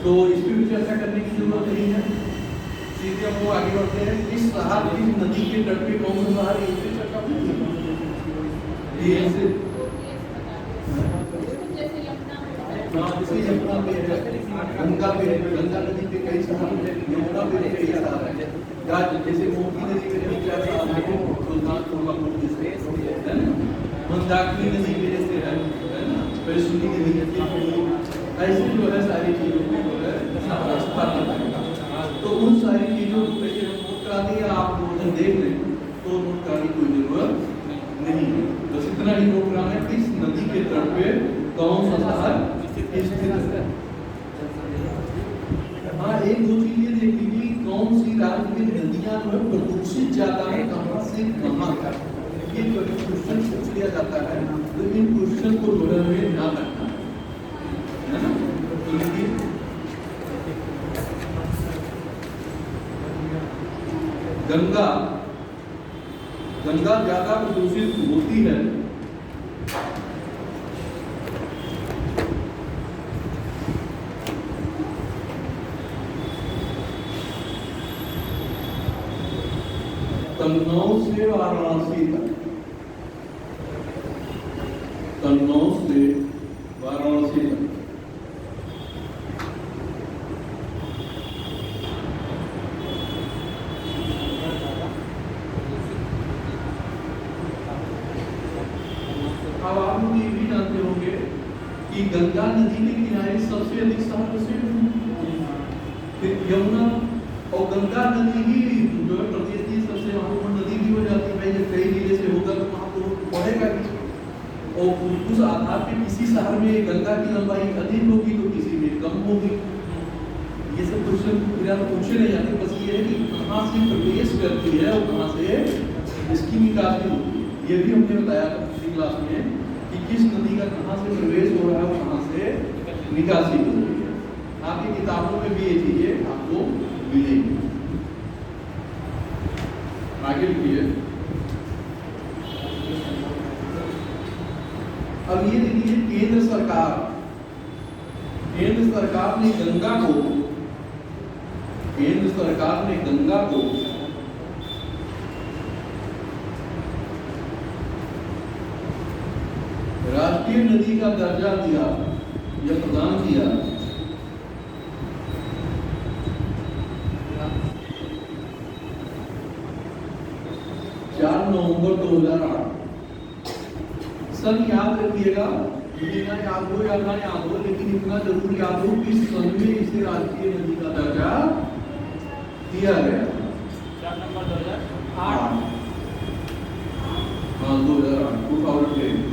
तो इस पर भी चर्चा करने की जरूरत नहीं है। सीधे हम लोग आगे बढ़ते हैं। इस शहर की नदी के तट पे कौन सा शहर है, इस पे चर्चा होगी। जैसे यमुना पे है, गंगा पे है, गंगा नदी पे कई शहर है, यमुना पे कई शहर है, या जैसे मोती नदी पे कई शहर है, सुल्तानपुर का मुख्य है ना, मंदाकिनी नदी पे जैसे है ना, परिसुनी नदी है, ऐसे जो है सारी चीजों में जो है स्थापित है। तो उन सारी चीजों को नोट करा दिया, आप लोग देख लें तो नोट कराने की कोई जरूरत नहीं है। बस इतना ही नोट कराना है कि इस नदी के तट पे कौन सा शहर स्थित है। हाँ, एक दो चीज ये देख लीजिए, कौन सी राज्य की नदियां जो है प्रदूषित ज्यादा है, कहाँ से कहाँ तक, ये क्वेश्चन पूछ लिया जाता है। तो इन क्वेश्चन को जो है हमें ध्यान रखना है ना। तो देखिए गंगा ज्यादा प्रदूषित होती है कन्नौज से वाराणसी तक, कन्नौज से वाराणसी तक। अब आप लोग ये भी जानते होंगे कि गंगा नदी के किनारे सबसे अधिक शहर बसे हुए हैं। यमुना और गंगा नदी ही जो है प्रदेश की सबसे महत्वपूर्ण नदी भी हो जाती है। जब कई जिले से होगा तो वहाँ तो बढ़ेगा भी, और उस आधार पे किसी शहर में गंगा की लंबाई अधिक होगी तो किसी में कम होगी। ये सब क्वेश्चन पूछे नहीं जाते, बस ये है कि कहाँ से प्रवेश करती है और कहाँ से इसकी निकासी होती है। ये भी हमने बताया था पिछली क्लास में कि किस नदी का कहाँ से प्रवेश हो रहा है और कहाँ से निकासी हो रही है। आपकी किताबों में भी ये चीजें आपको मिलेगी। आगे लिखिए। अब ये देखिए, केंद्र सरकार ने गंगा को राष्ट्रीय नदी का दर्जा दिया या प्रदान किया 4 नवंबर 2008। सन याद रखिएगा, मुझे ना याद हो या ना याद हो, लेकिन इतना जरूर याद हो कि सन में इसे राष्ट्रीय नदी का दर्जा दिया गया। 4 नवंबर 2008। हाँ, 2008।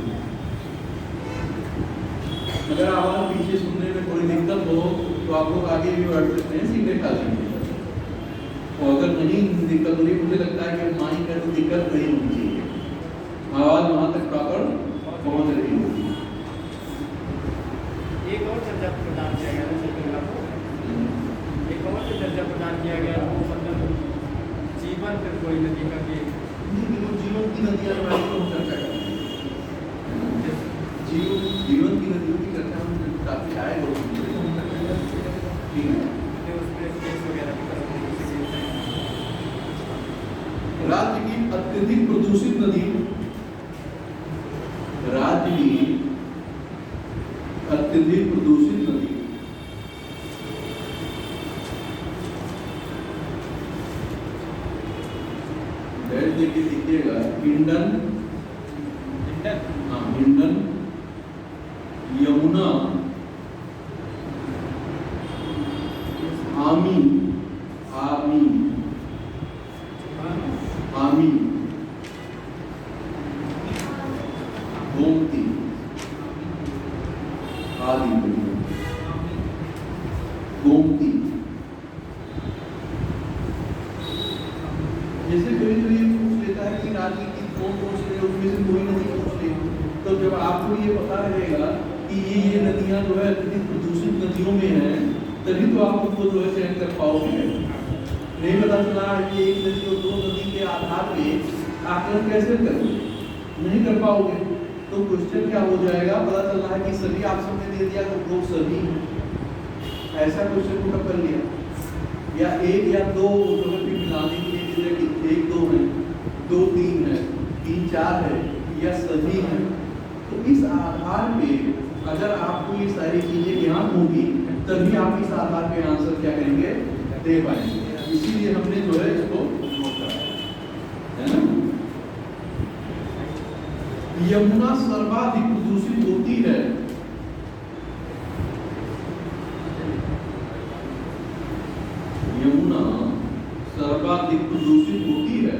अगर आवाज पीछे सुनने में थोड़ी दिक्कत हो तो आप लोग आगे भी बढ़ सकते हैं, सीधे खा लेंगे। और अगर नहीं दिक्कत हो रही, मुझे लगता है कि माइक का तो दिक्कत नहीं होनी चाहिए, आवाज वहां तक प्रॉपर पहुंच रही होगी। एक और दर्जा प्रदान किया गया था गंगा को, एक और दर्जा प्रदान किया गया वो मतलब जीवन पर कोई नदी का भी जीवन की नदियां हम चर्चा करेंगे। जीवन की नदियों की चर्चा हम काफी आएगा, ठीक है। राज्य की अत्यधिक प्रदूषित नदी, राज्य की अत्यधिक प्रदूषित नदी बैठ देके लिखिएगा, हिंडन, हाँ हिंडन, यमुना, आमी, आमी, आमी, गोमती आदि। गोमती जैसे कोई तो ये पूछ लेता है कि राज्य की कौन कौन सी है, उसमें से कोई नदी पूछ ले, तो जब आपको ये पता रहेगा कि ये नदियां जो है अत्यधिक प्रदूषित नदियों में है, तभी तो आप उनको जो है चयन कर पाओगे। नहीं पता चला कि एक नदी और 2 नदी के आधार पे आकलन कैसे करोगे, नहीं कर पाओगे। तो क्वेश्चन क्या हो जाएगा, पता चल रहा है कि सभी ऑप्शन में दे दिया तो लोग सभी ऐसा क्वेश्चन पुट कर लिया, या एक या दो ज्योग्राफी मिलाने के लिए जैसे कि 1 2 है, 2 3 है, 3 4 है, या सभी है। तो इस आधार पे अगर आपको ये सारी चीजें ज्ञात होगी तभी आप इस आधार पे आंसर क्या करेंगे, दे पाएंगे। इसीलिए हमने जो है इसको नोट करा है ना। यमुना सर्वाधिक प्रदूषित होती है, यमुना सर्वाधिक प्रदूषित होती है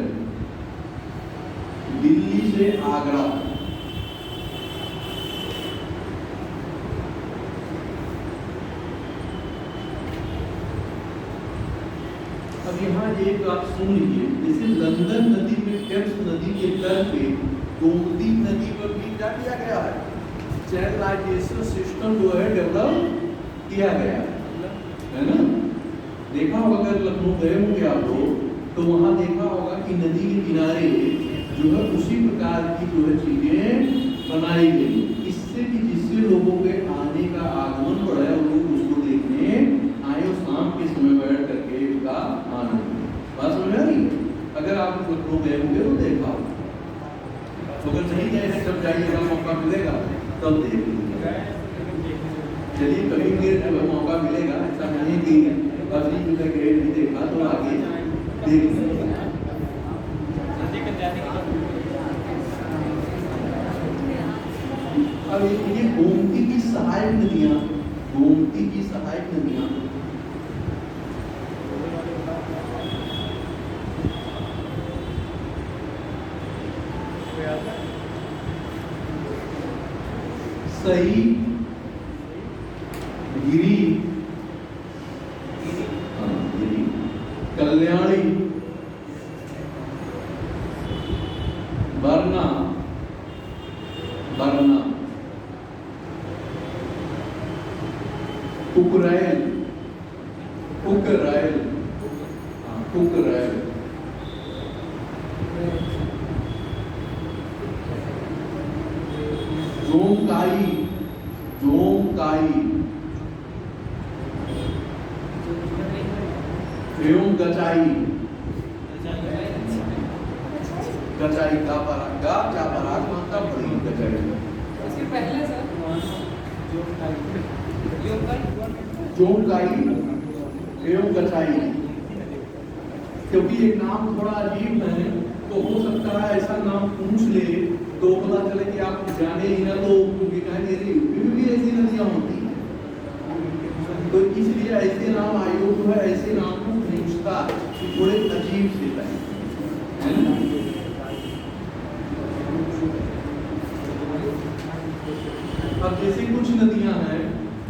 दिल्ली से आगरा। अब यहाँ एक बात सुन लीजिए, जैसे लंदन नदी में टेम्स नदी के तट पे गोमती नदी पर भी क्या किया गया है, चैनलाइजेशन सिस्टम जो है डेवलप किया गया है ना। देखा होगा, अगर लखनऊ गए होंगे आप लोग तो वहाँ देखा होगा कि नदी के किनारे जो है उसी प्रकार की जो है चीजें बनाई गई, इससे कि जिससे लोगों के आने का आगमन बढ़े और लोग उसको देखने आए और शाम के समय बैठ करके उसका आनंद। बात समझ आ रही है? अगर आप लखनऊ गए होंगे तो देखा होगा, अगर नहीं गए हैं तब जाइएगा, मौका मिलेगा तब देख लीजिएगा। चलिए कभी फिर जब मौका मिलेगा, ऐसा नहीं कि अभी जो गए नहीं देखा तो आगे देख लीजिएगा। अब ये गोमती की सहायक नदियां, गोमती की सहायक नदियां सही, गिरी, कल्याणी, बरना, बरना, कुकरैल, कुकरैल, कुकरैल, जोमकाई, जोमकाई, एवं गचाई, गचाई का पराग, गा क्या पराग माता बड़ी गचाई। उसके पहले सर जोमकाई एवं गचाई, क्योंकि एक नाम थोड़ा अजीब है तो हो सकता है ऐसा नाम पूछ ले तो पता चले कि आप जाने ही ना, तो भी ऐसी नदियां होती हैं, तो इसलिए ऐसे नाम आयोग जो है ऐसे नाम को पूछता थोड़े अजीब से है ना। अब जैसे कुछ नदियां हैं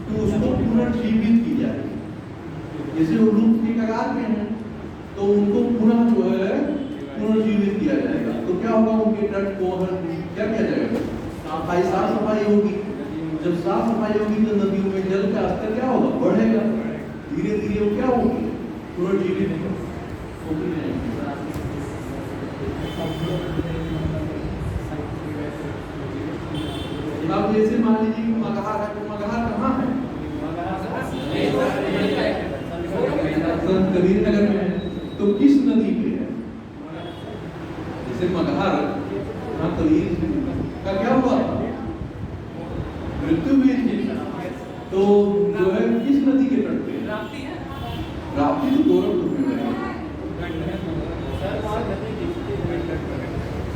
तो उसको पुनर्जीवित की जाएगी, जैसे वो लुप्त के कगार में है तो उनको पुनः जो है पुनर्जीवित किया जाएगा। तो क्या होगा, उनके तट को क्या किया जाएगा, साफ सफाई होगी। जब साफ सफाई होगी तो नदियों में जल का स्तर क्या होगा, बढ़ेगा, धीरे धीरे वो क्या होगी, पुनर्जीवित होगी। अब जैसे मान लीजिए मगहर है, तो मगहर कहाँ है, संत कबीर नगर में है, तो किस नदी पे है, जैसे मगहर कबीर का क्या हुआ, मृत्यु हुई थी, तो जो है किस नदी के तट पे, राप्ती तो गोरखपुर में है,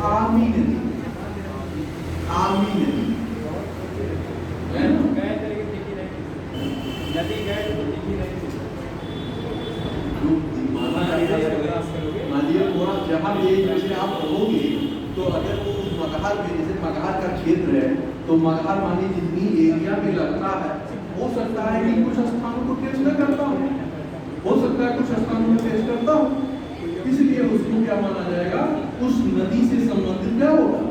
आमी नदी, आमी नदी है ना, मानिए थोड़ा जहाँ भी जैसे आप रहोगे तो अगर वो मगहर में, जैसे मगहर का क्षेत्र है तो मगहर मानिए जितनी एरिया में लगता है, हो सकता है कि कुछ स्थानों को टेस्ट न करता हूँ, हो सकता है कुछ स्थानों को टेस्ट करता हूँ, इसलिए उसको क्या माना जाएगा, उस नदी से संबंधित क्या होगा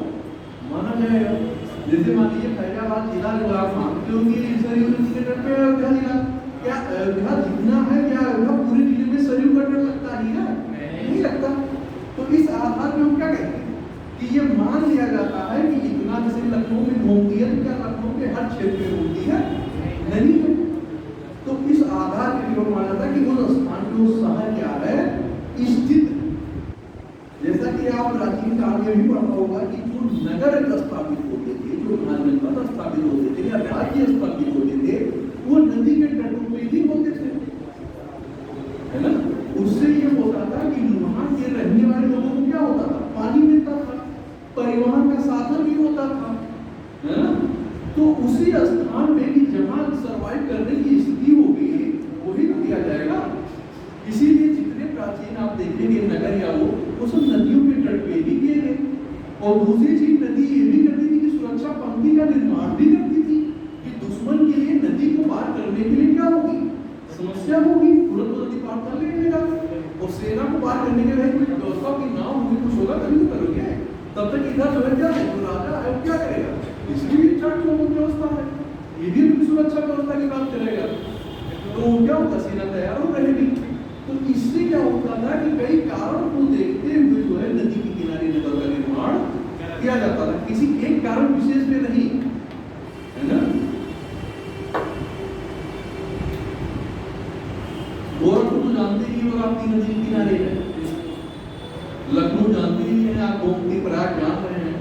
माना जाएगा। जैसे मान लीजिए फैजाबाद जिला जो आप मानते होंगे सरयू नदी के तट पे अयोध्या जिला, क्या अयोध्या जितना है, क्या अयोध्या पूरे जिले में सरयू का तट लगता ही है, नहीं लगता। तो इस आधार पर हम क्या कहते हैं कि ये मान लिया जाता है कि इतना, जैसे लखनऊ में घूमती है तो क्या लखनऊ के हर क्षेत्र में घूमती है नहीं है, तो इस आधार और दूसरी चीज नदी ये भी करती थी कि सुरक्षा पंक्ति का निर्माण भी करती थी कि दुश्मन के लिए नदी को पार करने के लिए क्या होगी, समस्या होगी, तुरंत तो नदी पार कर लेगा। और सेना को पार करने के लिए कोई व्यवस्था की नाव होगी, कुछ होगा तभी तो करोगे। तब तक इधर जो है क्या है, तो राजा है क्या करेगा, इसकी भी व्यवस्था है, ये भी सुरक्षा व्यवस्था की बात करेगा। तो क्या होगा, सेना तैयार हो रहेगी। तो इससे क्या होता था कि कई कारण को देखते हुए जो है नदी के किनारे नगर का निर्माण किया जाता था, किसी एक कारण विशेष में नहीं, है ना। गोरखपुर तो जानते ही हो आप, 3 नदी के किनारे है। लखनऊ जानते ही हैं आप, गोमती प्रयाग जान रहे हैं।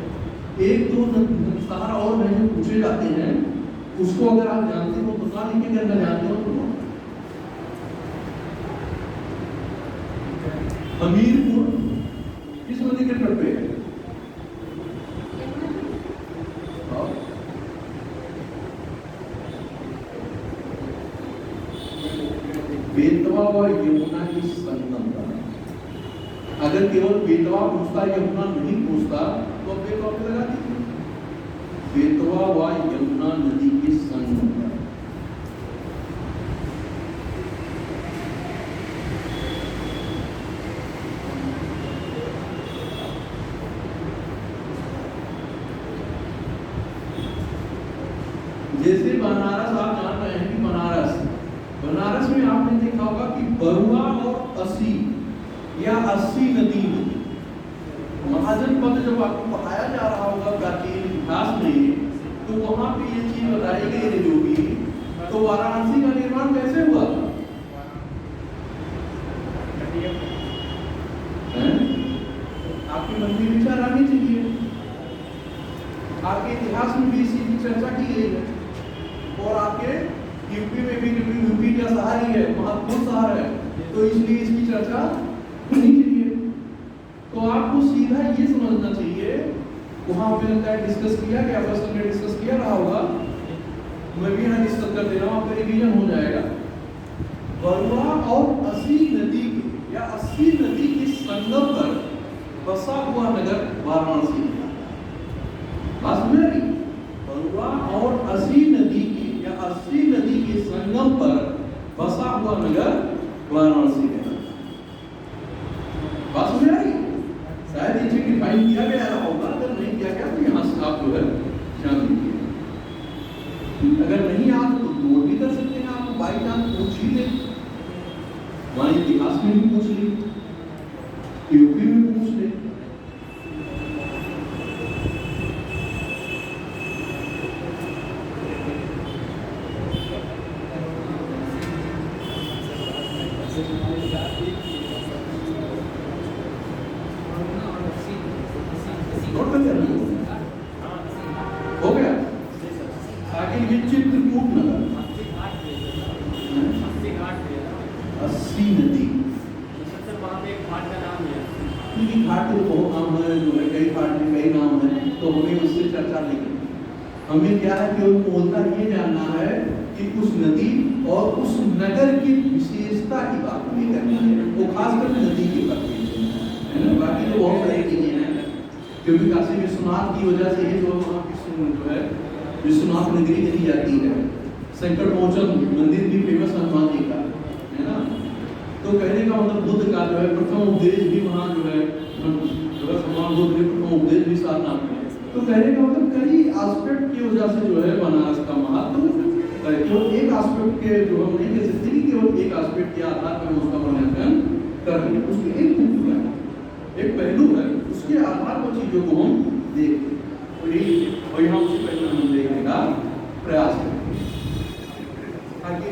एक दो सहारा और हैं जो पूछे जाते हैं, उसको अगर आप जानते हो तो ना लिखेंगे, अगर जानते हो तो हमीरपुर किस नदी के तट पे है? बेतवा और यमुना की संगम का। अगर केवल बेतवा पूछता, यमुना नहीं पूछता तो बेतवा पे लगा दीजिए, बेतवा व यमुना नदी के संगम का। जैसे बनारस आप जान रहे हैं कि बनारस में आपने देखा होगा कि बरुआ और अस्सी या अस्सी नदी महाजनपद जब आपको पढ़ाया जा रहा होगा प्राचीन इतिहास में, तो वहां पे ये चीज बताई गई है जो भी। तो वाराणसी का निर्माण कैसे हुआ था? आपके मन में विचार आने चाहिए, आपके इतिहास में भी इसी की चर्चा की गई है, और आपके यूपी में भी, यूपी का शहर ही है, महत्वपूर्ण शहर है, तो इसलिए इसकी चर्चा होनी चाहिए। तो आपको सीधा ये समझना चाहिए, वहां पे लगता है डिस्कस किया गया, पर्सन ने डिस्कस किया रहा होगा, मैं भी यहाँ डिस्कस कर दे रहा हूँ, आपका रिवीजन हो जाएगा। बरुआ और अस्सी नदी के या अस्सी नदी के संगम पर बसा हुआ नगर वाराणसी। बात समझ रही? बरुआ और अस्सी नदी की या अस्सी नदी के संगम पर बसा हुआ नगर वाराणसी है। बात समझ रही? शायद इसे डिफाइन किया गया होगा, अगर नहीं किया गया तो यहाँ से आप जो है ध्यान दीजिए। अगर नहीं आता तो नोट भी कर सकते हैं, आप बाई चांस पूछ ही ले, वहां इतिहास में भी पूछ ली, यूपी में पूछ ले। हो गया आगे ये चित्रकूट नगर, अस्सी नदी, घाट तो बहुत नाम है, जो है कई घाट में कई नाम है, तो हमें उससे चर्चा नहीं करनी। हमें क्या है कि उनका ये जानना है कि उस नदी और उस नगर की विशेषता की बात हमें करनी है, वो खासकर नदी के प्रति है ना। बाकी तो बहुत सारी चीजें हैं, क्योंकि काशी विश्वनाथ की वजह से ही जो वहाँ जो है विश्वनाथ नगरी कही जाती है। संकट मोचन मंदिर भी फेमस हनुमान जी का है ना। तो कहने का मतलब बुद्ध का जो है प्रथम उपदेश भी वहाँ जो है भगवान बुद्ध के प्रथम उपदेश भी सारनाथ में। तो कहने का मतलब कई एस्पेक्ट की वजह से जो है बनारस का महत्व, केवल एक एस्पेक्ट के जो हम नहीं कह सकते कि केवल एक एस्पेक्ट के आधार पर उसका मूल्यांकन कर रहे हैं, उसके एक पहलू है, एक पहलू है, उसके आधार पर चीजों को हम देखते हैं और यहाँ उसी पहलू हम देखने का प्रयास करेंगे। आगे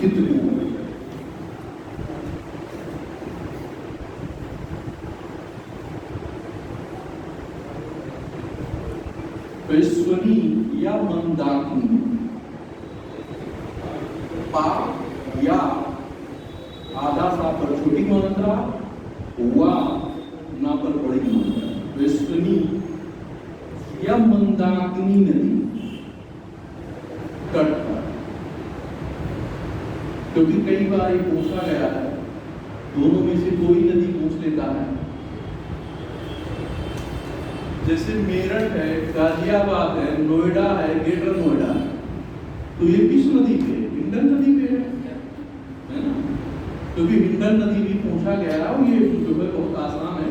चित्रकूट पेशवनी या मंदाकिनी, पा या आधा सा पर छोटी मात्रा, वा ना पर बड़ी मात्रा, पेशवनी या मंदाकिनी नदी तट पर। क्योंकि कई बार ये पूछा गया है, दोनों में से कोई नदी पूछ लेता है। जैसे मेरठ है, गाजियाबाद है, नोएडा है, ग्रेटर नोएडा है, तो ये किस नदी पे है? हिंडन नदी पे है ना? क्योंकि हिंडन नदी भी पूछा गया है, और ये जो है बहुत आसान है,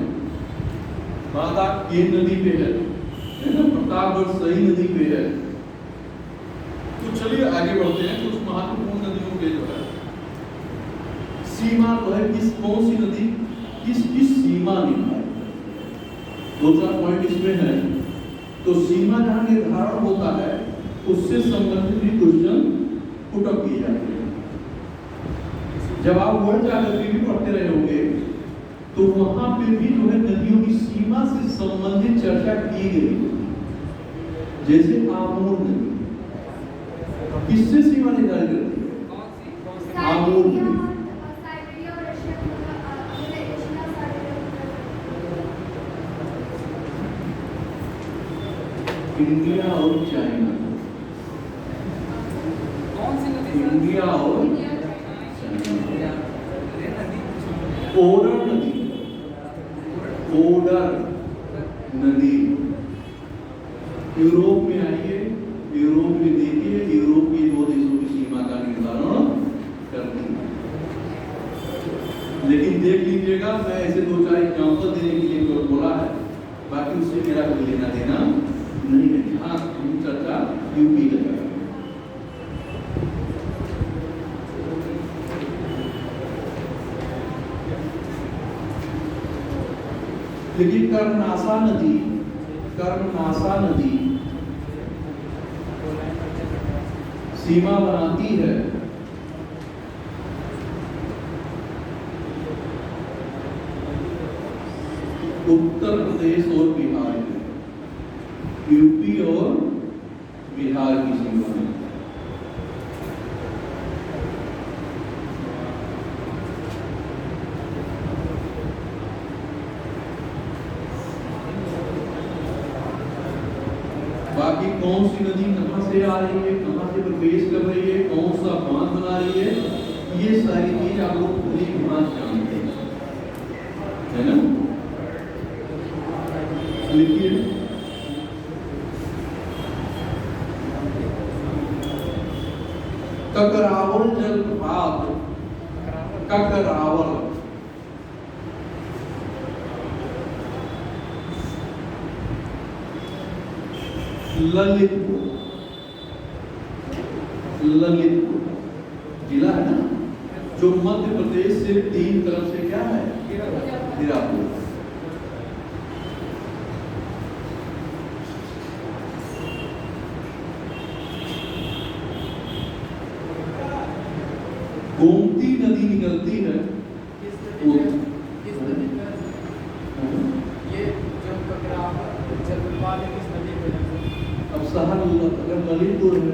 माता के नदी पे है ना? प्रतापगढ़ सही नदी पे है। तो चलिए आगे बढ़ते हैं कुछ महत्वपूर्ण नदियों के जो है सीमा जो है, किस कौन सी नदी किस किस सीमा निभाए, दो चार पॉइंट इसमें है। तो सीमा जहां निर्धारण होता है उससे संबंधित भी क्वेश्चन पुटअप किए जाते हैं। जब आप वर्ल्ड ज्योग्राफी भी पढ़ते रहे होंगे तो वहां पे भी जो है नदियों की सीमा से संबंधित चर्चा की गई। जैसे आमूर नदी किससे सीमा निर्धारित करती है? आमूर नदी इंडिया और चाइना, इंडिया और ओडर नदी, ओडर नदी यूरोप में आइए, यूरोप में देखिए, यूरोप के दो देशों की सीमा का निर्धारण करती है। लेकिन देख लीजिएगा, मैं ऐसे दो चार एग्जाम्पल देने के लिए बोला है, बाकी उससे मेरा कोई लेना देना नहीं है। हाँ, हम चर्चा यूपी का करेंगे। लेकिन कर्मनाशा नदी सीमा बनाती है उत्तर प्रदेश और बिहार में, यूपी और बिहार की सीमा में। बाकी कौन सी नदी कहां से आ रही है, कहां से प्रवेश कर रही है, कौन सा बांध बना रही है, ये सारी चीज आप लोग पूरी भांति जानते हैं, है ना? लिखिए ककरावल जलप्रपात, ककरावल ललितपुर, ललितपुर जिला है ना, जो मध्य प्रदेश से 3 तरफ से क्या है, हीरापुर। गोमती नदी निकलती है, अब शहर अगर ललितपुर है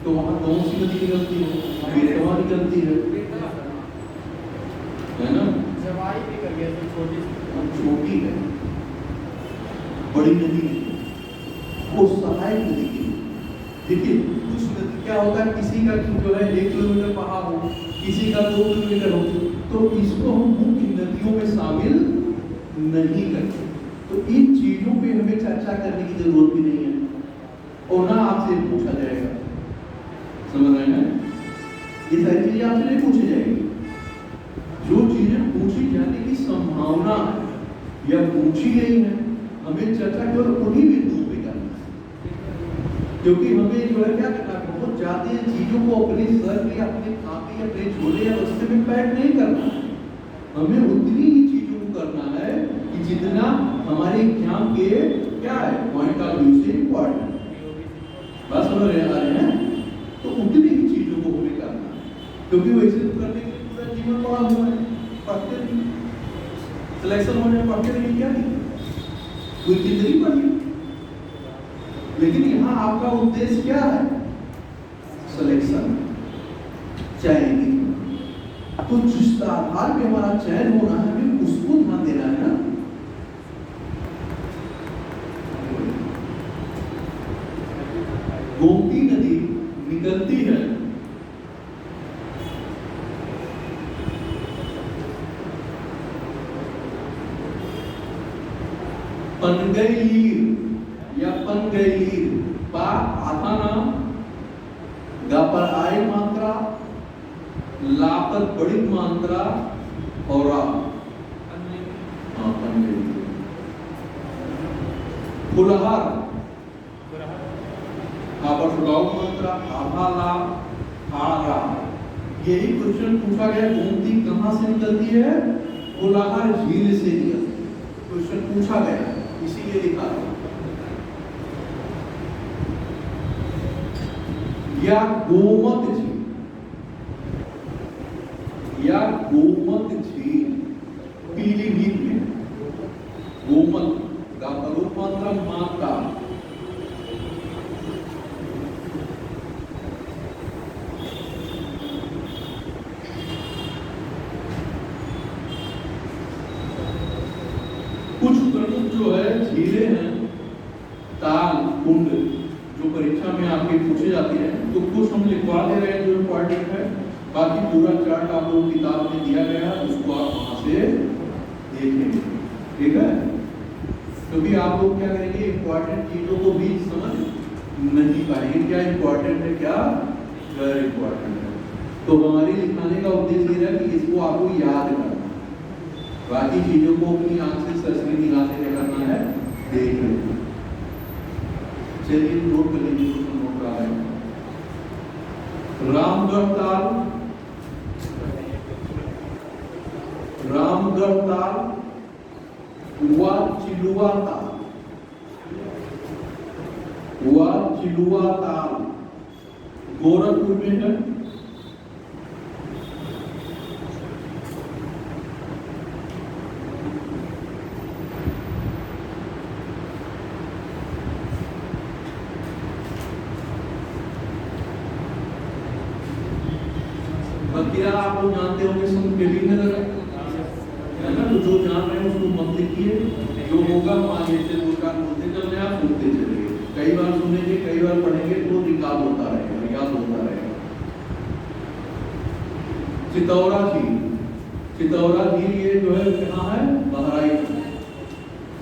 तो वहां कौन सी नदी निकलती है? बेतवा निकलती है ना? जवाई भी कर गया तो छोटी है, बड़ी नदी नहीं, वो सहायक नदी की। देखिए कुछ नदी क्या होता है, किसी का जो है 1 किलोमीटर पहाड़ हो, किसी का 2 किलोमीटर हो, तो इसको हम मुख्य नदियों में शामिल नहीं करते। तो इन चीजों पे हमें चर्चा करने की जरूरत भी नहीं है, और ना आपसे पूछा जाएगा, समझ रहे हैं? ये सारी चीजें आपसे नहीं पूछी जाएगी। जो चीजें पूछी जाने की संभावना है या पूछी गई है, हमें चर्चा केवल उन्हीं बिंदुओं पे करना है। क्योंकि हमें जो है क्या करना है, बहुत ज्यादा चीजों को अपने सर में, अपने कापी, अपने झोले या बस्ते में पैक नहीं करना है। हमें उतनी ही चीजों को करना है कि जितना हमारे एग्जाम के क्या है पॉइंट ऑफ व्यू से इम्पोर्टेंट है। बात समझ रहे हैं? तो उतनी ही चीजों को हमें करना है, क्योंकि वैसे तो करने के लिए पूरा जीवन पड़ा हुआ है, पढ़ते नहीं, सिलेक्शन होने में पढ़ते नहीं, क्या नहीं, कोई जिंदगी पढ़ी। लेकिन यहाँ आपका उद्देश्य क्या है? सिलेक्शन, चयनिंग। तो जिस आधार पे हमारा चयन होना है, हमें उसको ध्यान देना है ना। गोमती नदी निकलती है पनगई लीर, पंगैलीर पा आधा नाम गा पर आई मात्रा ला पर बड़ी मात्रा और रा पंगैलीर फुलहार पर सुगाव मात्रा आधा ला आरा। यही क्वेश्चन पूछा गया गोमती कहां से निकलती है? फुलहार झील से निकलती है। क्वेश्चन पूछा गया इसीलिए लिखा है। या गोमत झील, या गोमत झील पीलीभीत में गोमत का रूपांतर माता कुछ प्रमुख जो है झीलें हैं, ताल कुंड जो परीक्षा में आपके पूछे जाते हैं, तो कुछ हम लिखवा दे रहे हैं जो इम्पोर्टेंट है। बाकी पूरा चार्ट आप लोग किताब में दिया गया है, उसको आप वहां से देखेंगे, ठीक है? क्योंकि आप लोग क्या करेंगे, इम्पोर्टेंट चीजों को भी समझ नहीं पाएंगे, क्या इम्पोर्टेंट है क्या गैर इम्पोर्टेंट है। तो हमारे लिखाने का उद्देश्य ये है कि इसको आपको याद करना, बाकी चीजों को अपनी आंख से सरसरी निगाह से क्या करना है, देख लेना। चलिए नोट कर लीजिए, क्वेश्चन नोट कर रहे हैं। रामगढ़ ताल, रामगढ़ ताल, हुआ चिलुआ ताल, हुआ चिलुआ ताल गोरखपुर में है। बकिया आप लोग जानते होंगे, संत बेबीनगर है ना, तो जो जान रहे हैं उसको मत लिखिए, जो होगा मान लीजिए दो चार बोलते चल रहे आप सुनते चलिए, कई बार सुनेंगे कई बार पढ़ेंगे तो रिकॉर्ड होता रहेगा, याद होता रहेगा। चितौरा झील, चितौरा झील ये जो है कहाँ है, बहराइच में।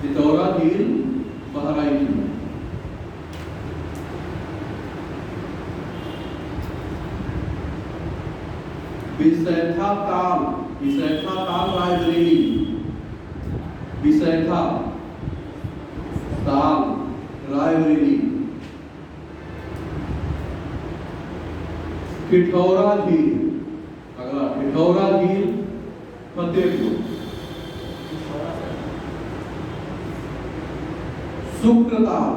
चितौरा झील बहराइच में। विसैखा ताल, विसैखा ताल रायबरेली, विसैखा ताल रायबरेली। पिठौरा झील, अगला पिठौरा झील फतेहपुर। शुक्र ताल,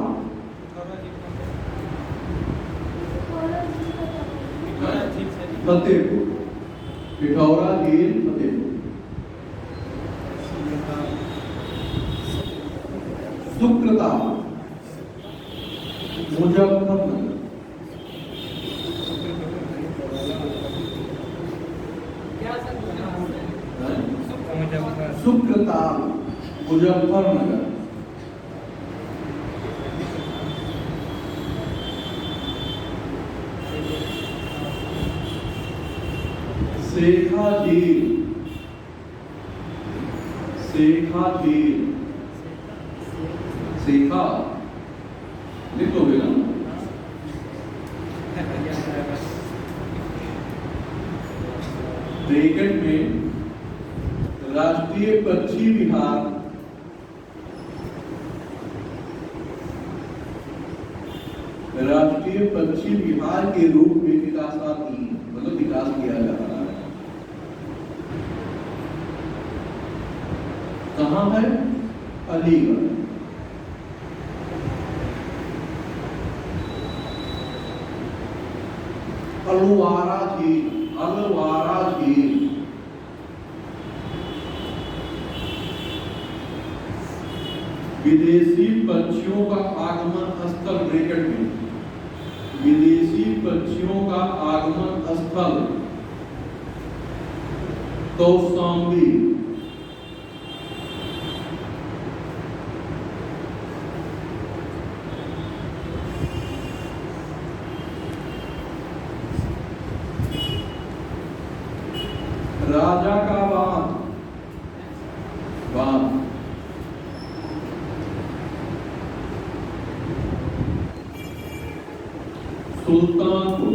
फतेहपुर, पिठौरा झील फतेहपुर। शुक्रता मुजफ्फरनगर, शुक्रता मुजफ्फरनगर। शेखा झील, शेखा झील, शेखा लिख लो बेटा। ब्रैकेट में राष्ट्रीय पक्षी विहार, राष्ट्रीय पक्षी विहार के रूप में विकासात्मक मतलब विकास किया जा रहा है। कहाँ है, अलीगढ़। अलवारा झील, अलवारा झील विदेशी पक्षियों का आगमन स्थल, ब्रैकेट में विदेशी पक्षियों का आगमन स्थल कौशाम्बी। राजा का बांध, बांध सुल्तानपुर,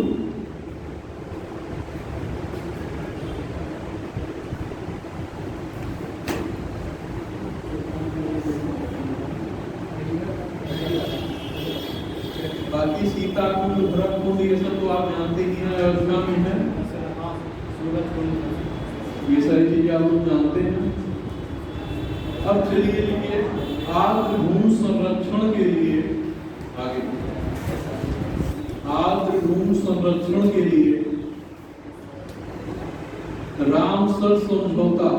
बाकी सीताकुंड, भरतकुंड ये सब तो आप जानते ही हैं, अयोध्या में है। ये सारी चीजें आप लोग जानते हैं। अब चलिए लिखिए आर्द्र भूमि संरक्षण के लिए, आगे आर्द्र भूमि संरक्षण के लिए रामसर समझौता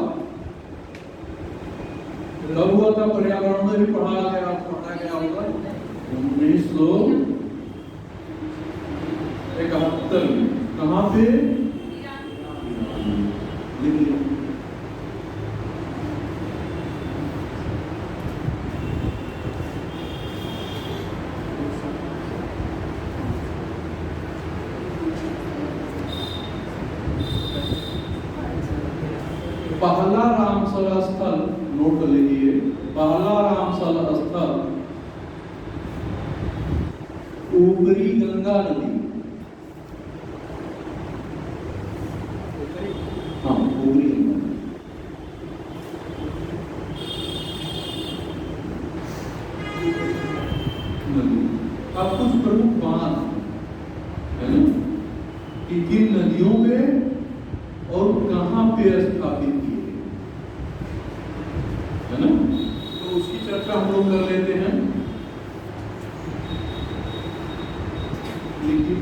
कब हुआ था? पर्यावरण में भी पढ़ा गया होगा 1971 में। कहाँ पे? लिखिए पहला रामसर स्थल, नोट कर लीजिए, पहला रामसर स्थल ऊपरी गंगा नदी, हाँ ऊपरी गंगा नदी। अब कुछ प्रमुख बात है ना कि किन नदियों में और कहां पे स्थापित किए, है ना? तो उसकी चर्चा हम लोग कर लेते हैं। लेकिन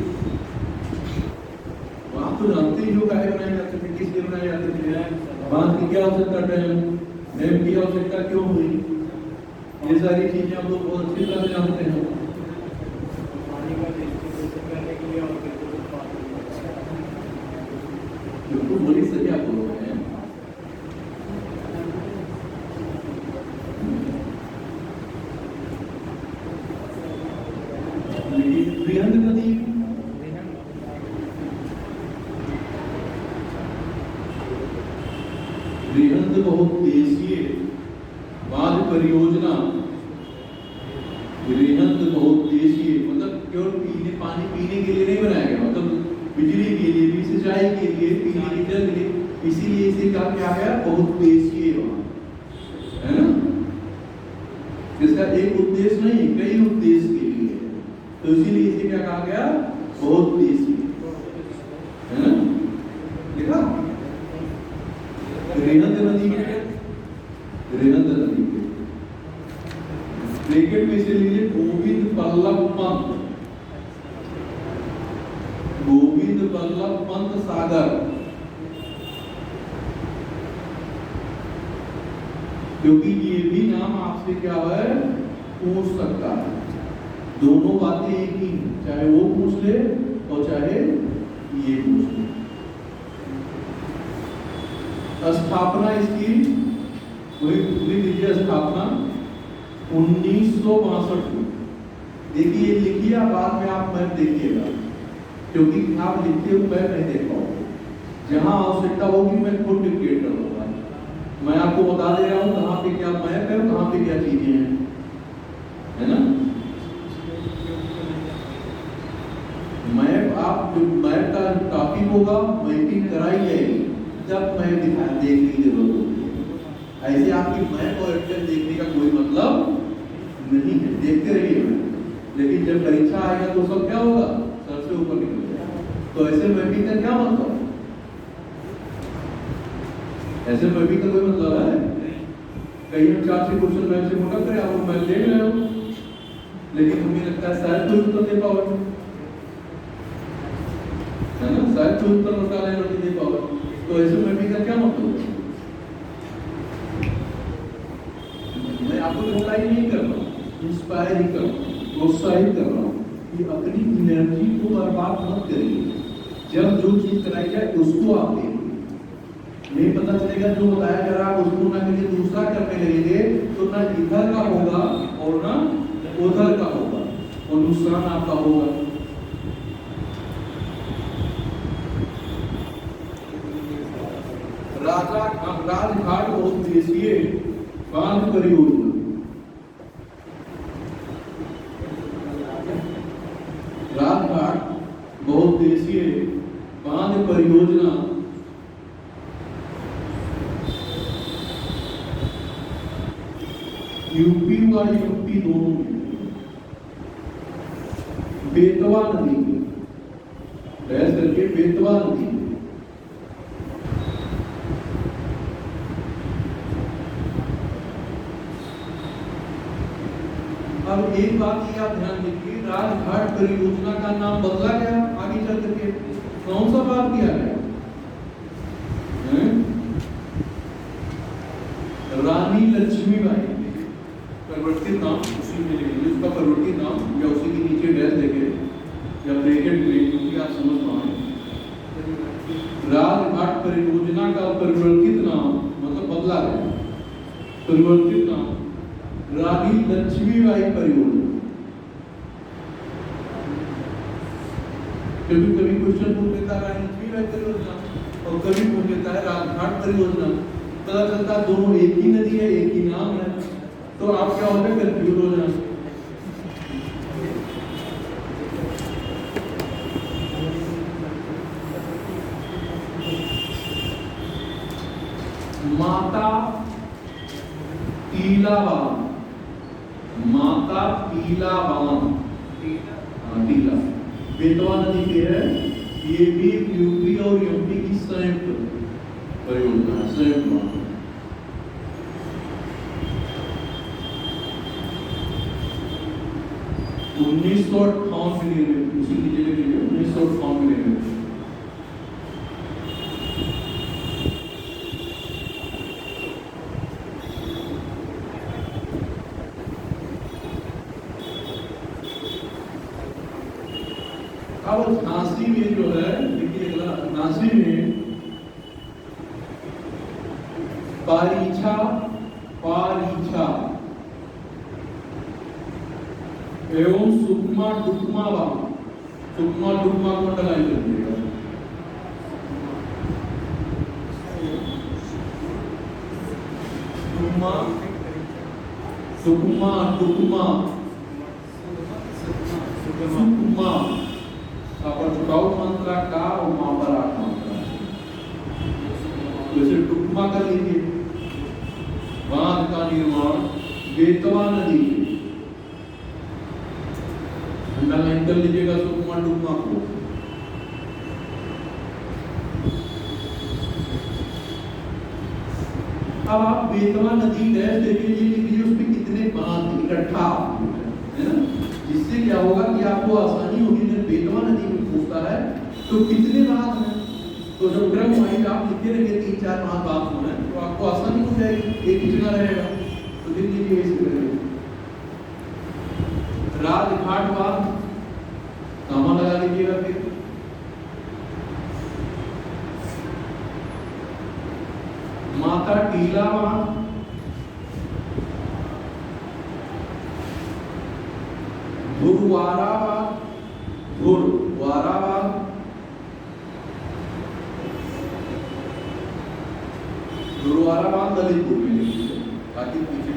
वहां तो जानते ही लोग काहे बनाए जाते थे, किस लिए बनाए जाते थे, बांध की क्या आवश्यकता है, डैम की आवश्यकता क्यों हुई, ये सारी चीजें हम लोग बहुत अच्छी तरह से जानते हैं। बिल्कुल बड़ी सही आप बोल रहे हैं। बृहद नदी, बृहद बहुउद्देशीय बांध परियोजना, बृहद बहुउद्देशीय मतलब केवल पानी पीने के लिए नहीं बनाया गया, मतलब बिजली के लिए भी, सिंचाई के लिए, पीने के जल के लिए, इसीलिए इसे कहा क्या गया? बहुउद्देशीय बांध, है ना? इसका एक उद्देश्य नहीं, कई उद्देश्य के लिए, तो इसीलिए इसे क्या कहा गया? बहुउद्देशीय, है ना? देखा बृहद नदी में, बृहद नदी ब्रैकेट में से लीजिए गोविंद बल्लभ पंत, गोविंद बल्लभ पंत सागर, क्योंकि ये भी नाम आपसे क्या है पूछ सकता है। दोनों बातें एक ही, चाहे वो पूछ ले और चाहे ये पूछ ले। स्थापना इसकी वही लीजिए, स्थापना 1962 में। देखिए लिखिए, बाद में आप मैप देखिएगा, क्योंकि आप लिखते हो मैप नहीं देख पाओगे। जहां आवश्यकता होगी मैं खुद डिक्टेट कर दूंगा। मैं आपको बता दे रहा हूँ कहाँ पे क्या मैप है, कहाँ पे क्या चीजें हैं, है ना? मैप, आप जो मैप का टॉपिक होगा मैपिंग कराई जाएगी, जब मैप देखने की जरूरत होगी। ऐसे आपकी मैप और एडजस्ट देखने का कोई मतलब नहीं है, देखते रहिए मैप, लेकिन जब परीक्षा आएगा तो सब क्या होगा? सर से ऊपर निकल जाएगा। तो ऐसे मैपिंग का क्या मतलब? ऐसे मैपिंग का कोई मतलब है? कई हम 4 क्वेश्चन मैप से मोटा करें, आप मैप ले रहे हो, लेकिन हमें लगता है शायद कोई उत्तर दे पाओगे, है ना? शायद कोई उत्तर निकाले नहीं दे पाओगे। तो ऐसे मैपिंग का क्या मतलब है? मैं आपको मोटाई नहीं कर रहा हूँ, इंस्पायर ही कर रहा हूँ, प्रोत्साहित कर रहा हूँ कि अपनी एनर्जी को बर्बाद मत करिए। जब जो चीज कराई जाए उसको आप देखिए। नहीं पता चलेगा जो बताया जा रहा है उसको ना करिए, दूसरा करने लगेंगे तो ना इधर का होगा और ना उधर का होगा, और नुकसान आपका होगा। राजघाट बहुउद्देशीय बांध परियोजना, राजघाट यूपी व यूपी दोनों में बेतवा नदी में बहस करके बेतवा नदी में अब एक बात ये आप ध्यान दीजिए, राजघाट परियोजना का नाम बदला गया आगे चल करके। कौन सा बात किया गया? रानी लक्ष्मीबाई परिवर्तित नाम उसी में लेंगे, उसका परिवर्तित नाम या उसी के नीचे डैश देंगे या ब्रैकेट में, क्योंकि आप समझ पाए। राजघाट परियोजना का परिवर्तित नाम मतलब बदला गया, परिवर्तित नाम रानी लक्ष्मीबाई परियोजना। कभी कभी क्वेश्चन पूछ लेता है रानी लक्ष्मीबाई परियोजना और कभी पूछ लेता है राजघाट परियोजना। पता चलता दोनों एक ही नदी है, एक ही नाम है, तो आप क्या होगा, कंफ्यूज हो जाए। माता टीलाबान, माता टीलाबान, टीला बेतवा नदी पे है। ये भी यूपी और एमपी की संयुक्त परियोजना है, संयुक्त माता। 1958 में निर्मित, उसी नीचे के लिए 1958 में निर्मित। अब झांसी में जो है, देखिए झांसी में पारीछा एवं सुकमा डुकमा को अंडरलाइन कर दीजिएगा। सुकमा छुटाऊ मात्रा का और मापराट मात्रा, वैसे टुकमा कर लीजिए। बांध का निर्माण बेतवा नदी में, अंडरलाइन कर लीजिएगा सुकमा टुकमा को। अब आप बेतवा नदी डैश देख लीजिए, उसमें कितने बांध इकट्ठा है ना, जिससे क्या होगा कि आपको आसानी होगी। जब बेतवा नदी में पूछता है तो कितने बांध हैं, तो जब क्रम वाइज आप लिखते रहेंगे 3-4-5 बांध होना है, तो आपको आसानी हो जाएगी, एक कितना रहेगा तो लिख लीजिए इसे करेंगे। राजघाट बांध कामा लगा लीजिएगा। फिर माता टीला बांध, धुरवाराबाद ललितपुर में, बाकी पीछे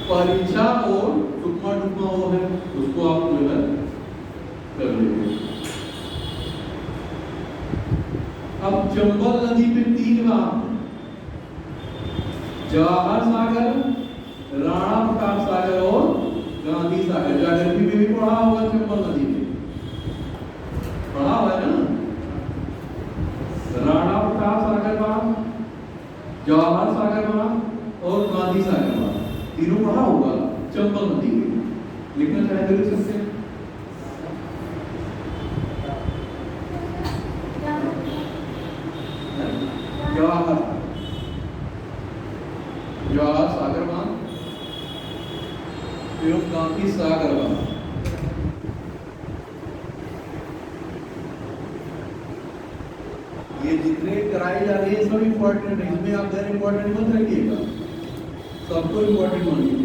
परीक्षा और टुकमा वो है, उसको आप जो है कर लेंगे। अब चंबल नदी पे 3 बांध, जवाहर सागर, राणा प्रताप सागर और गांधी सागर। ज्योग्राफी में भी पढ़ा होगा, चंबल नदी में पढ़ा हुआ है ना। राणा प्रताप सागर बांध, जवाहर सागर बांध और गांधी सागर बांध, तीनों पढ़ा होगा चंबल नदी में। लिखना चाहे तो लिख सकते हैं। जवाहर सागर बांध एवं गांधी सागर बांध। ये जितने कराई जा रही है सब इम्पोर्टेंट है, इसमें आप गैर इम्पोर्टेंट मत रखिएगा, सबको इम्पोर्टेंट मानिए।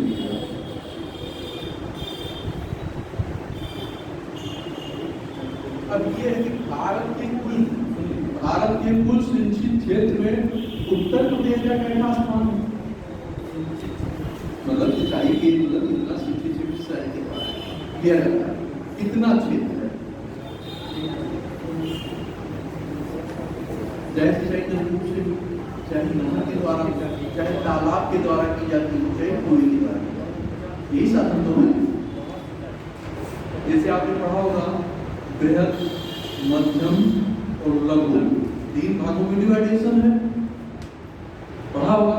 अब ये है कि भारत के कुल सिंचित क्षेत्र में उत्तर प्रदेश का कैसा स्थान है, मतलब सिंचाई के मतलब इतना सिंचित क्षेत्र के बाद दिया जाता है, कितना क्षेत्र है। जैसे चाहे नहर के द्वारा, चाहे तालाब के द्वारा की जाती हो, चाहे कुएं के द्वारा की जाती, यही साधन तो है। जैसे आपने पढ़ा होगा बृहद, मध्यम और लघु 3 भागों में डिवाइडेशन है, पढ़ा होगा।